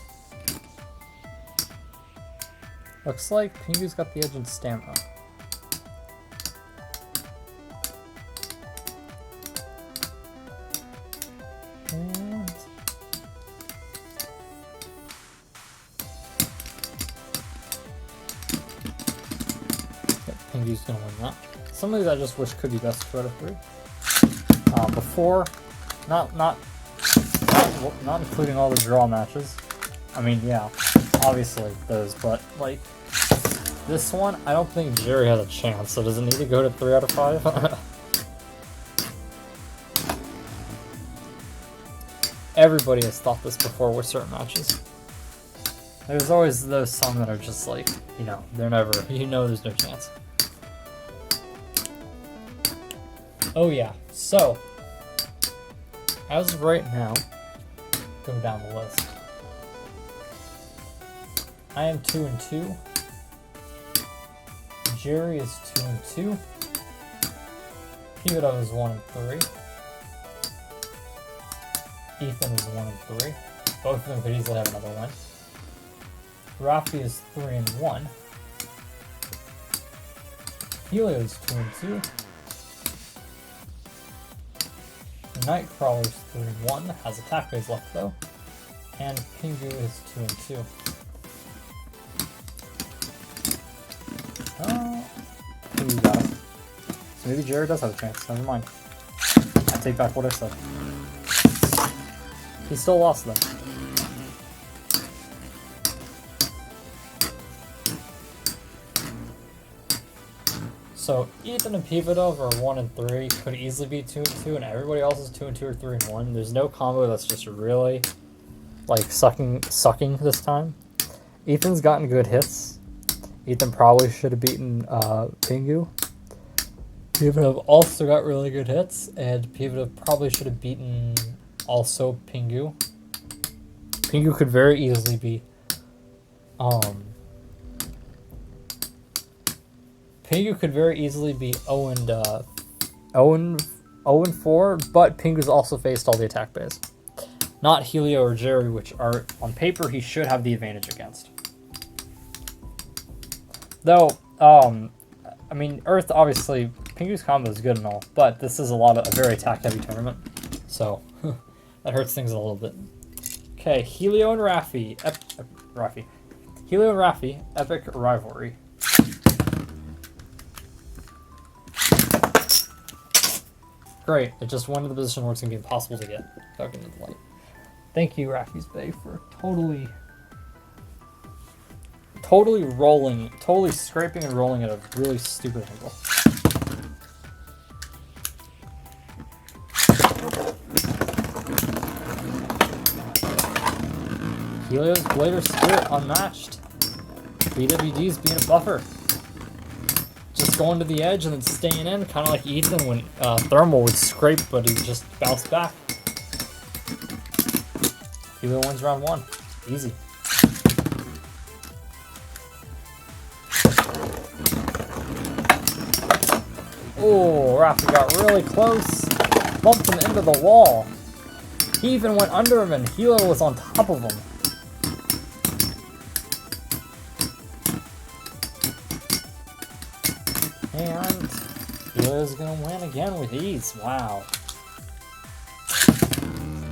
looks like Pingu's got the edge in stamina. And Pingu's gonna win that. Some of these I just wish could be best 2 out of 3. Before, not including all the draw matches. I mean, yeah, obviously those, but like this one, I don't think Jerry has a chance. So does it need to go to 3 out of 5? Everybody has thought this before with certain matches. There's always those some that are just like, you know, they're never, there's no chance. Oh yeah, so as of right now, go down the list. I am 2-2. Jerry is 2-2. Pivoto is 1-3. Ethan is 1-3. Both of them could easily have another win. Rafi is 3-1. Helio is 2-2. Nightcrawler's 3-1, has attack base left though. And Pingu is 2-2. Pingu got it. So maybe Jerry does have a chance, never mind. I take back what I said. He still lost though. So Ethan and Pivoto are 1-3, could easily be 2-2, and everybody else is 2-2 or 3-1. There's no combo that's just really like sucking this time. Ethan's gotten good hits. Ethan probably should have beaten Pingu. Pivoto also got really good hits, and Pivoto probably should have beaten also Pingu. Pingu could very easily be Pingu could very easily be 0-4, but Pingu's also faced all the attack base. Not Helio or Jerry, which are, on paper, he should have the advantage against. Though, I mean, Earth, obviously, Pingu's combo is good and all, but this is a very attack-heavy tournament, so that hurts things a little bit. Okay, Helio and Rafi. Helio and Rafi, epic rivalry. Great, it just went to the position where it's going to be impossible to get back into the light. Thank you, Rafi's Bay, for totally scraping and rolling at a really stupid angle. Helio's Blader Spirit unmatched. BWD's being a buffer. Just going to the edge and then staying in, kind of like Ethan when Thermal would scrape, but he just bounced back. Helio wins round 1. Easy. Oh, Rafi got really close. Bumped him into the wall. He even went under him and Helio was on top of him. And Helio's gonna win again with ease. Wow.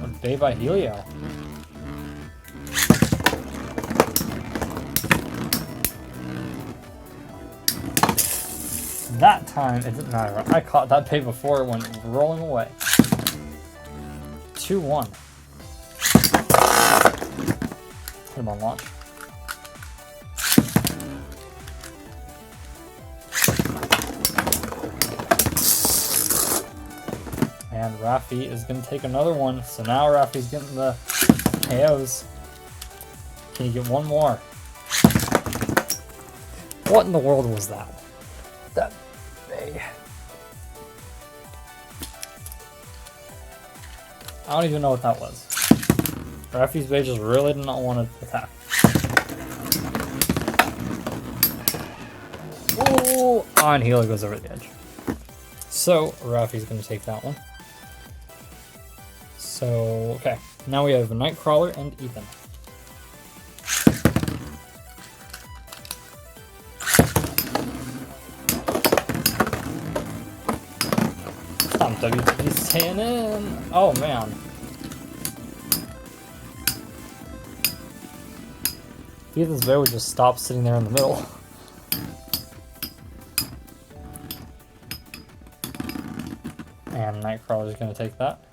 A bay by Helio. That time, it didn't matter. I caught that bait before it went rolling away. 2-1. Hit him on launch. And Rafi is going to take another one. So now Rafi's getting the KOs. Can you get one more? What in the world was that? That bay. I don't even know what that was. Rafi's bay just really did not want to attack. Oh, and Hilo goes over the edge. So Rafi's going to take that one. So, okay. Now we have Nightcrawler and Ethan. WT's staying in. Oh man. Ethan's bear would just stop sitting there in the middle. And Nightcrawler's gonna take that.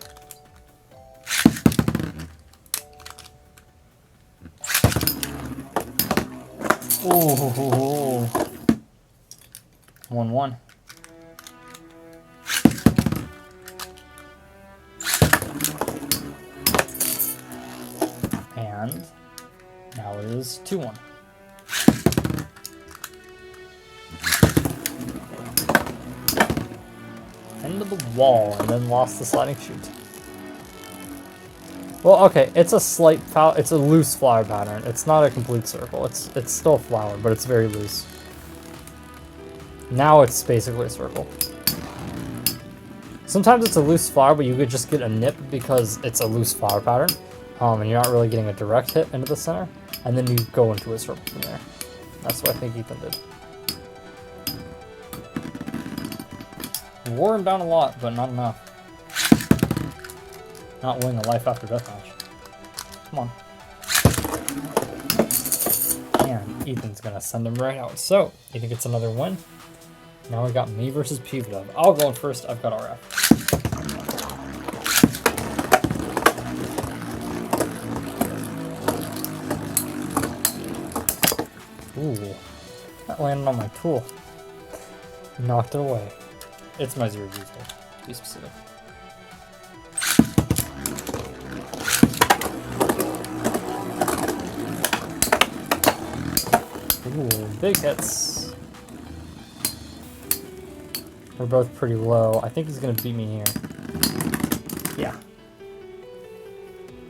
Ooh. 1-1. And now it is 2-1. Into the wall and then lost the sliding chute. Well, okay, it's a slight foul. It's a loose flower pattern. It's not a complete circle. It's still a flower, but it's very loose. Now it's basically a circle. Sometimes it's a loose flower, but you could just get a nip because it's a loose flower pattern. And you're not really getting a direct hit into the center, and then you go into a circle from there. That's what I think Ethan did. Wore him down a lot, but not enough. Not winning a life after death match. Come on. And Ethan's gonna send him right out. So, Ethan gets another win. Now we got me versus Peevdub. I'll go in first, I've got RF. Ooh, that landed on my tool. Knocked it away. It's my 0G tool, to be specific. Ooh, big hits. We're both pretty low. I think he's gonna beat me here. Yeah.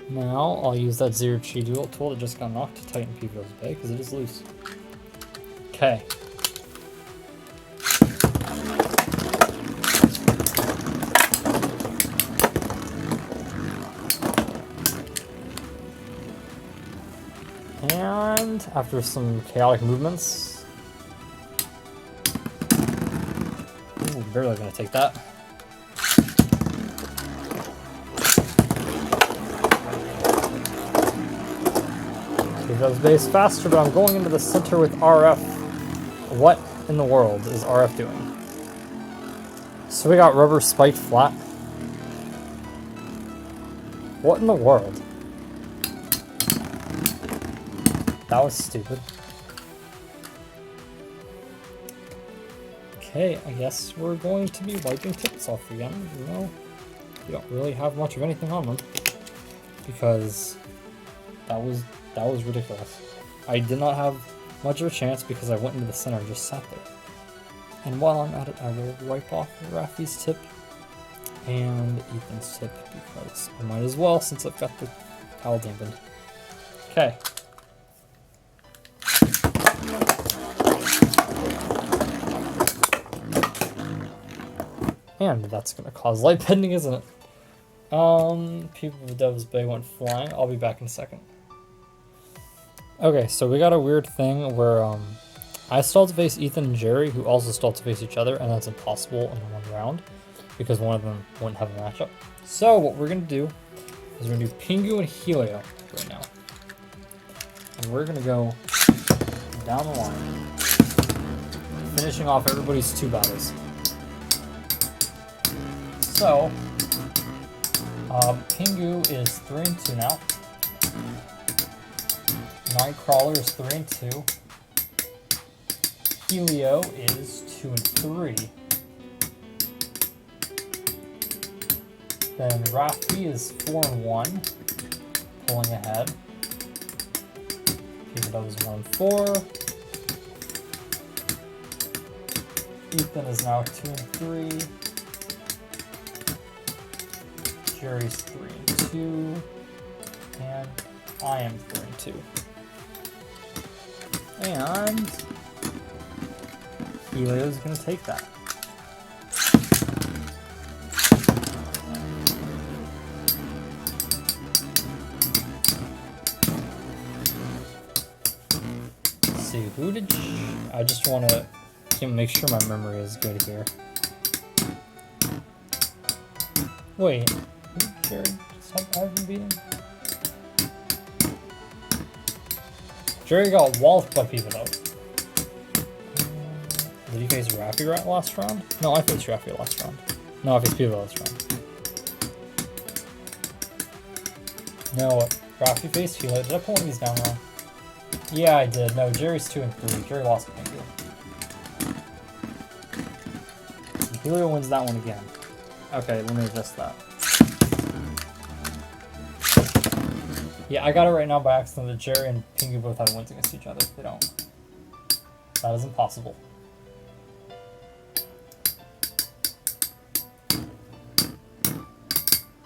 Now I'll use that 0G dual tool that just got knocked to tighten Peevdub's bay because it is loose. Okay. And after some chaotic movements, ooh, barely gonna take that. Peevdub's base faster, but I'm going into the center with RF. What in the world is RF doing? So we got rubber spiked flat. What in the world? That was stupid. Okay, I guess we're going to be wiping tickets off again. You know, we don't really have much of anything on them because that was ridiculous. I did not have much of a chance because I went into the center and just sat there. And while I'm at it, I will wipe off Rafi's tip and Ethan's tip because I might as well since I've got the towel dampened. Okay. And that's gonna cause light bending, isn't it? People with Devil's Bay went flying. I'll be back in a second. Okay, so we got a weird thing where I stalled to face Ethan and Jerry, who also stalled to face each other, and that's impossible in one round because one of them wouldn't have a matchup. So what we're gonna do is we're gonna do Pingu and Helio right now, and we're gonna go down the line. finishing off everybody's 2 battles. So, Pingu is 3-2 now. Nightcrawler is 3-2. Helio is 2-3. Then Rafi is 4-1, pulling ahead. Peter is 1-4. Ethan is now 2-3. Jerry's 3-2. And I am 3-2. And Helio's gonna take that. Let's see, who did I just want to make sure my memory is good here. Wait, who did Jerry have been beating? Jerry got walloped by people though. Did you face Rafi last round? No, I faced Rafi last round. No, I faced people last round. No, Rafi faced Helio. Did I pull one of these down wrong? Yeah, I did. No, Jerry's 2-3. Jerry lost to Pingu. Helio wins that one again. Okay, let me adjust that. Yeah, I got it right now by accident that Jerry and Pingu both have wins against each other. They don't. That is impossible.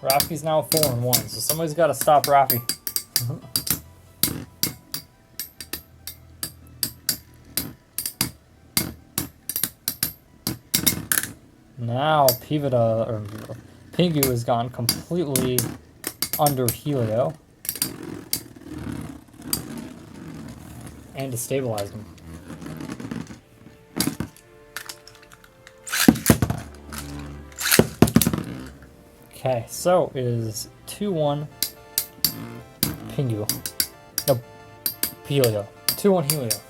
Rafi's now 4-1, so somebody's got to stop Rafi. Now Pingu has gone completely under Helio and destabilized him. Okay, so it is 2-1 Pingu. No, Helio. 2-1 Helio.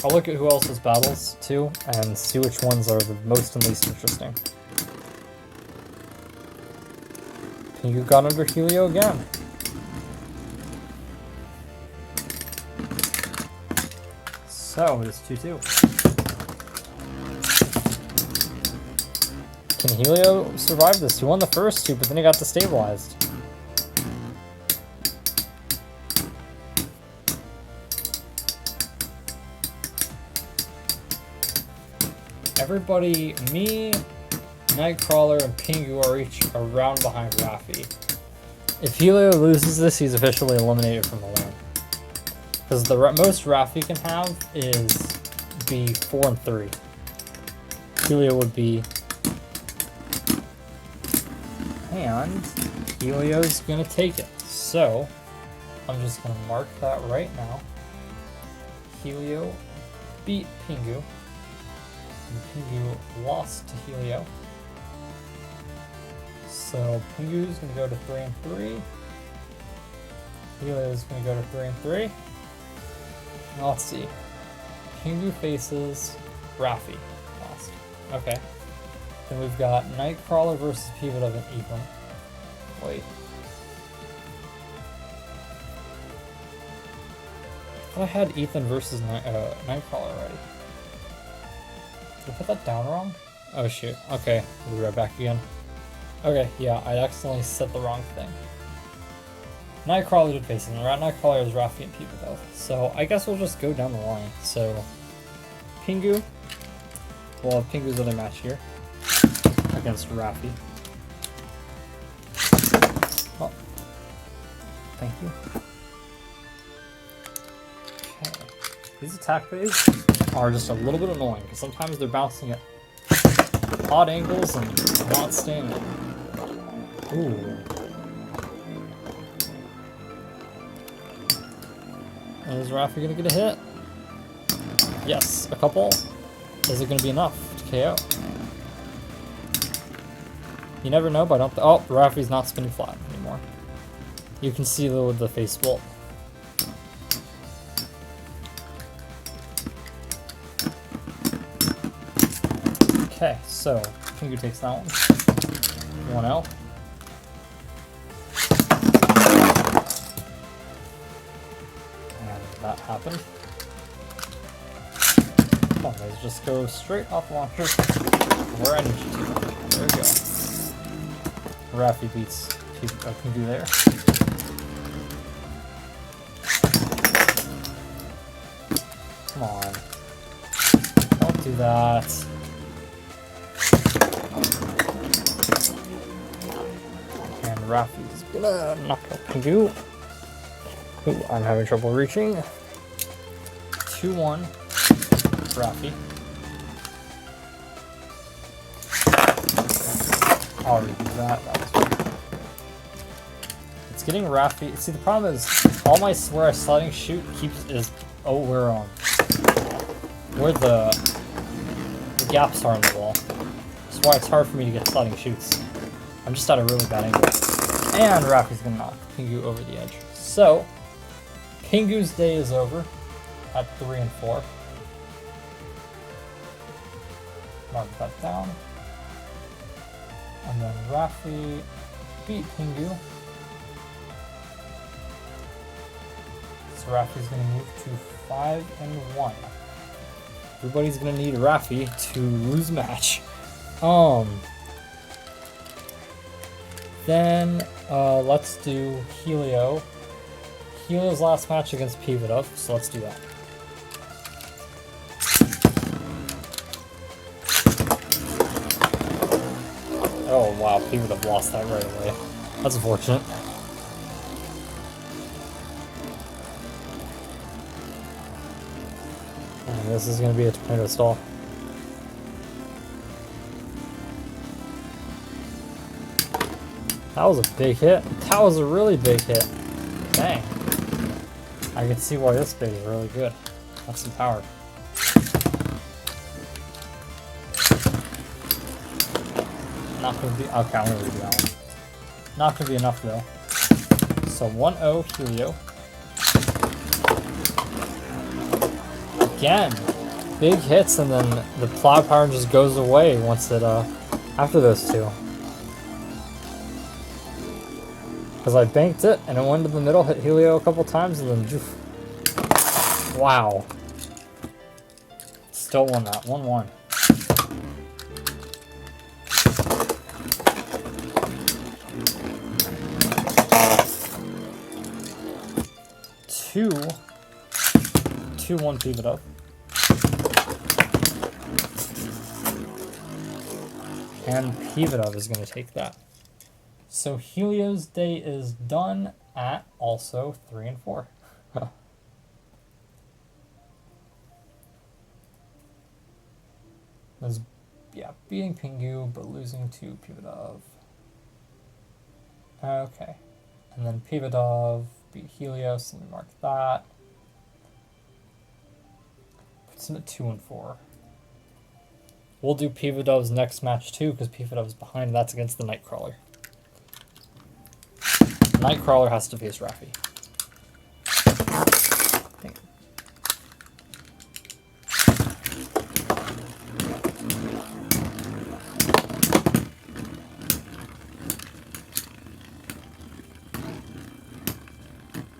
I'll look at who else's battles too and see which ones are the most and least interesting. Pingu got under Helio again. So it is 2-2. Can Helio survive this? He won the first 2, but then he got destabilized. Everybody, me, Nightcrawler, and Pingu are each a round behind Rafi. If Helio loses this, he's officially eliminated from the lane. Because the most Rafi can have is be 4-3. Helio would be... And Helio's gonna take it. So, I'm just gonna mark that right now. Helio beat Pingu. And Pingu lost to Helio. So Pingu's gonna go to 3-3. Helio's gonna go to 3-3. Now let's see. Pingu faces Rafi. Lost. Okay. Then we've got Nightcrawler versus Pivot of an Ethan. Wait. I thought I had Ethan versus Nightcrawler already. Did I put that down wrong? Oh shoot. Okay, we'll be right back again. Okay, yeah, I accidentally set the wrong thing. Nightcrawler did face him. Nightcrawler is Rafi and Pivot though. So I guess we'll just go down the line. So Pingu. We'll have Pingu's other match here against Rafi. Oh. Thank you. Okay. These attack bays are just a little bit annoying because sometimes they're bouncing at odd angles and not staying in. Ooh. Is Rafi gonna get a hit? Yes, a couple. Is it gonna be enough to KO? You never know, but I don't. Oh, Rafi's not spinning flat anymore. You can see the face bolt. Okay, so Pingu takes that one. 1-0. And that happened. Come on, guys, just go straight off launcher where I need you to. There we go. Raffy beats Pingu there. Come on. Don't do that. And Raffy's gonna knock out Pingu. Ooh, I'm having trouble reaching. 2-1. Raffy. I'll redo that. That was fun. It's getting Raffy. See, the problem is all my where I sliding shoot is where the gaps are in the wall. That's why it's hard for me to get sliding shoots. I'm just at a really bad angle. And Raffy's gonna knock Pingu over the edge. So Pingu's day is over at 3 and 4. Mark that down. And then Raffy beat Pingu. So Raffy's gonna move to 5 and 1. Everybody's gonna need Raffy to lose match. Then let's do Helio. Helio's last match against Pividov, so let's do that. Oh wow, Pividov lost that right away. That's unfortunate. And this is going to be a tornado stall. That was a big hit. That was a really big hit. Dang. I can see why this bait is really good. That's some power. Not gonna be okay, I'm gonna redo that one. Not gonna be enough though. So 1-0 Helio. Again, big hits, and then the plow power just goes away once it after those two. Because I banked it and it went to the middle, hit Helio a couple times, and then joof. Wow. Still won that. 1-1. Two. 2-1 Pividov. And Pividov is going to take that. So Helio's day is done at also 3 and 4. Was, yeah, beating Pingu but losing to Pividov. Okay. And then Pividov beat Helio, so let me mark that. Puts him at 2 and 4. We'll do Pividov's next match too, because Pividov's behind. That's against the Nightcrawler. Nightcrawler has to face Raffy.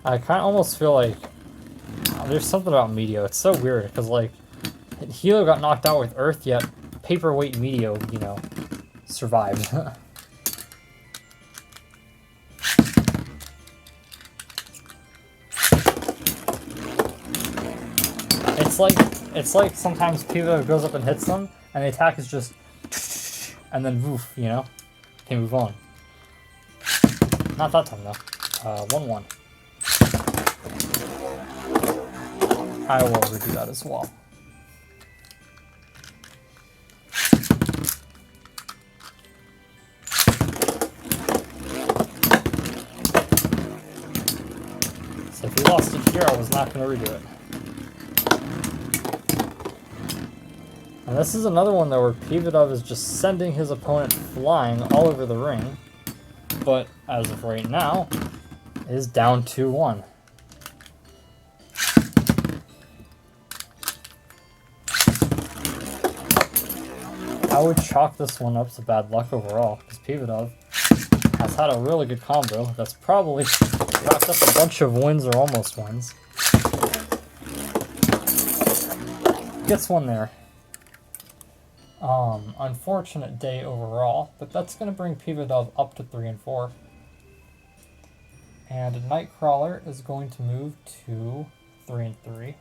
I kind of almost feel like there's something about Meteo. It's so weird because like Helio got knocked out with Earth, yet paperweight Meteo, you know, survived. It's like sometimes Pivo goes up and hits them, and the attack is just, and then woof, you know, they move on. Not that time though. 1-1. I will redo that as well. So if we lost it here, I was not going to redo it. And this is another one though where Pividov is just sending his opponent flying all over the ring. But as of right now, is down 2-1. I would chalk this one up to bad luck overall, because Pividov has had a really good combo that's probably racked up a bunch of wins or almost wins. Gets one there. Unfortunate day overall, but that's going to bring Pividov up to 3-4. And Nightcrawler is going to move to 3-3.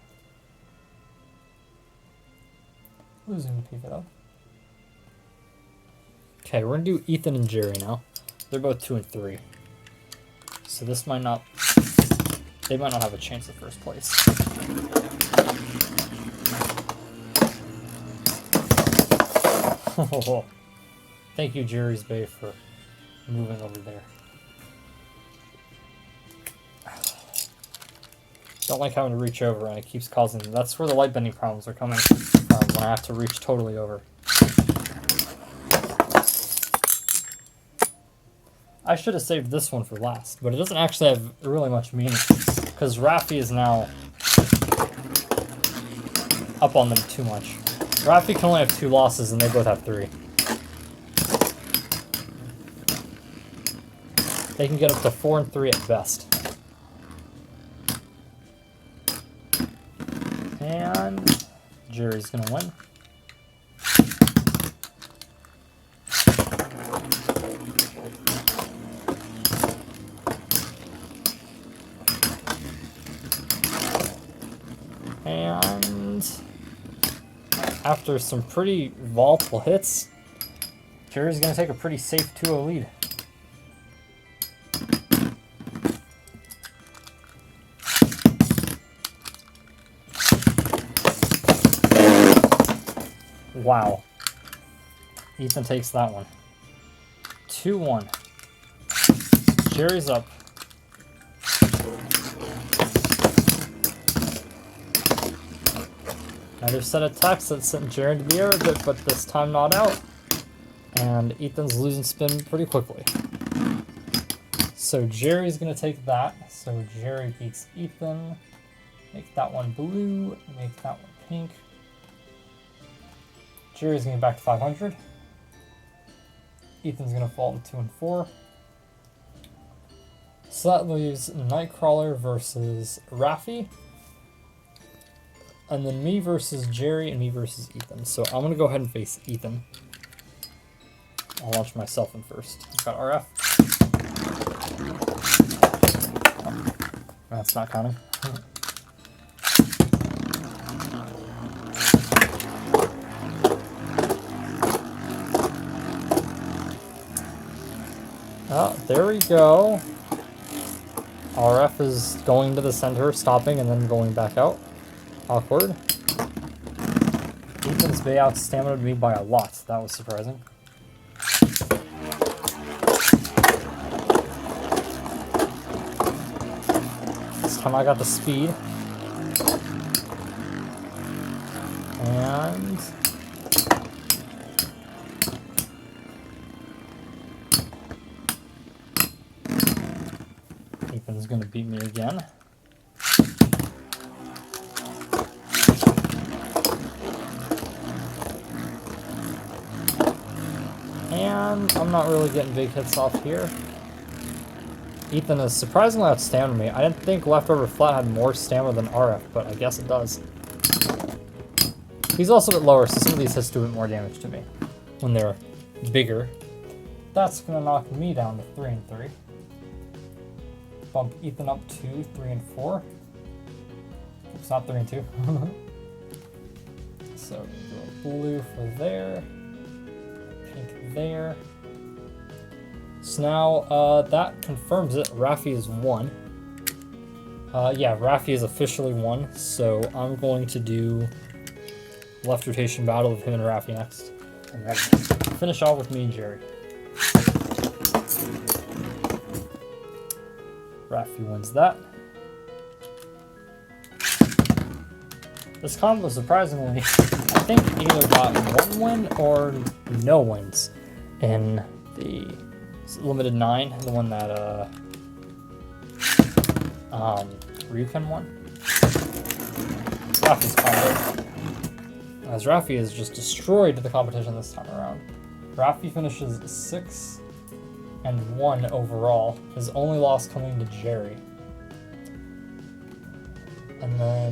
Losing to Pividov. Okay, we're going to do Ethan and Jerry now. They're both 2-3. So this might not... They might not have a chance at first place. Thank you, Jerry's Bay, for moving over there. Don't like having to reach over, and it keeps causing... That's where the light bending problems are coming when I have to reach totally over. I should have saved this one for last, but it doesn't actually have really much meaning, because Rafi is now up on them too much. Rafi can only have 2 losses, and they both have 3. They can get up to 4-3 at best. And Jerry's gonna win. And after some pretty volatile hits, Jerry's going to take a pretty safe 2-0 lead. Wow. Ethan takes that one. 2-1. Jerry's up. Another set of attacks that sent Jerry into the air a bit, but this time not out. And Ethan's losing spin pretty quickly. So Jerry's going to take that. So Jerry beats Ethan. Make that one blue. Make that one pink. Jerry's going to get back to 500. Ethan's going to fall to 2-4. So that leaves Nightcrawler versus Rafi. And then me versus Jerry and me versus Ethan. So I'm going to go ahead and face Ethan. I'll launch myself in first. I've got RF. Oh, that's not counting. Oh, there we go. RF is going to the center, stopping, and then going back out. Awkward. Ethan's Bay out stamina me by a lot. That was surprising. This time I got the speed. And... Ethan's gonna beat me again. And I'm not really getting big hits off here. Ethan is surprisingly out stamina me. I didn't think Leftover Flat had more stamina than RF, but I guess it does. He's also a bit lower, so some of these hits do a bit more damage to me when they're bigger. That's gonna knock me down to 3-3. Bump Ethan up to 3-4. It's not 3-2. So go blue for there. Pink there. So now that confirms it. Rafi is 1. Yeah, Rafi is officially 1. So I'm going to do left rotation battle of him and Rafi next. And then finish off with me and Jerry. Rafi wins that. This combo, surprisingly, I think either got 1 win or no wins in the limited 9, the one that Ryuken one. Rafi's combo. As Rafi has just destroyed the competition this time around. Rafi finishes 6-1 overall. His only loss coming to Jerry. And then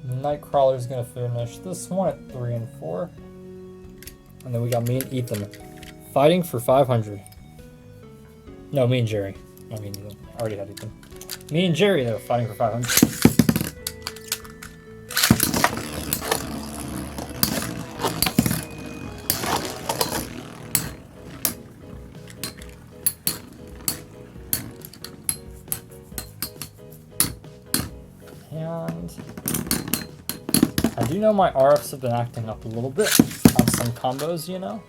Nightcrawler's gonna finish this one at 3-4. And then we got me and Ethan fighting for 500. No, me and Jerry. I mean, I already had Ethan. Me and Jerry, though, fighting for 500. And I do know my RFs have been acting up a little bit on some combos, you know?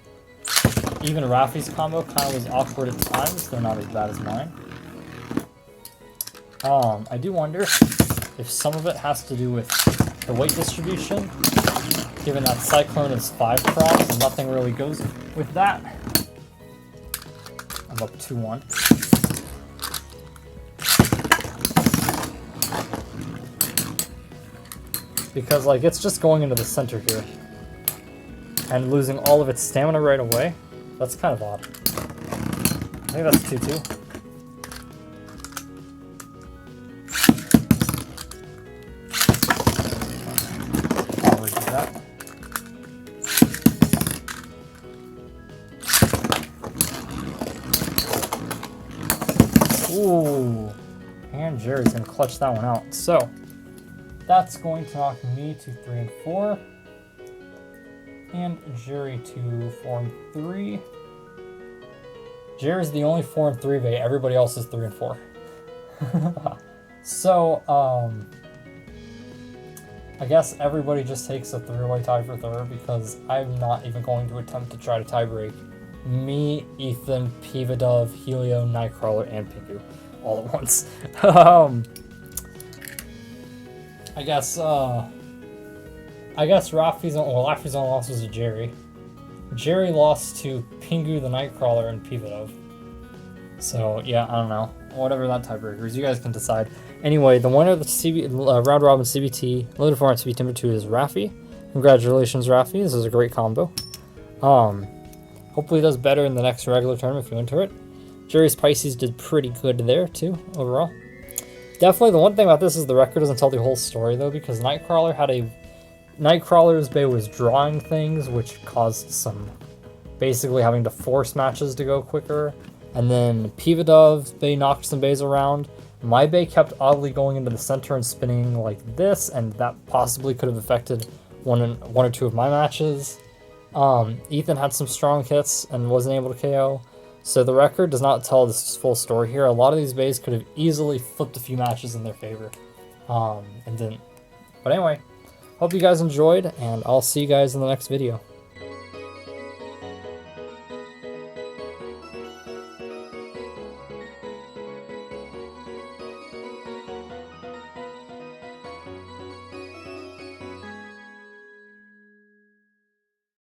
Even Rafi's combo kind of was awkward at times, though not as bad as mine. I do wonder if some of it has to do with the weight distribution, given that Cyclone is 5 procs and nothing really goes with that. I'm up 2-1. Because, like, it's just going into the center here and losing all of its stamina right away. That's kind of odd. I think that's 2-2. I'll redo that. Ooh. And Jerry's going to clutch that one out. So, that's going to knock me to 3-4. And Jerry to 4-3. Jerry's the only 4-3 bait. Everybody else is 3-4. So, I guess everybody just takes a 3-way tie for third because I'm not even going to attempt to try to tie break me, Ethan, Pividove, Helio, Nightcrawler, and Pingu all at once. I guess Rafi's only loss was to Jerry. Jerry lost to Pingu the Nightcrawler and Pividove. So yeah, I don't know. Whatever that tiebreaker is, you guys can decide. Anyway, the winner of the round robin CBT limited format CBT number 2 is Rafi. Congratulations, Rafi. This is a great combo. Hopefully, it does better in the next regular tournament if you enter it. Jerry's Pisces did pretty good there too overall. Definitely, the one thing about this is the record doesn't tell the whole story though, because Nightcrawler's Bay was drawing things, which caused some basically having to force matches to go quicker. And then Pividove's Bay knocked some bays around. My Bay kept oddly going into the center and spinning like this, and that possibly could have affected one or two of my matches. Ethan had some strong hits and wasn't able to KO. So the record does not tell this full story here. A lot of these bays could have easily flipped a few matches in their favor, and didn't. But anyway, hope you guys enjoyed, and I'll see you guys in the next video.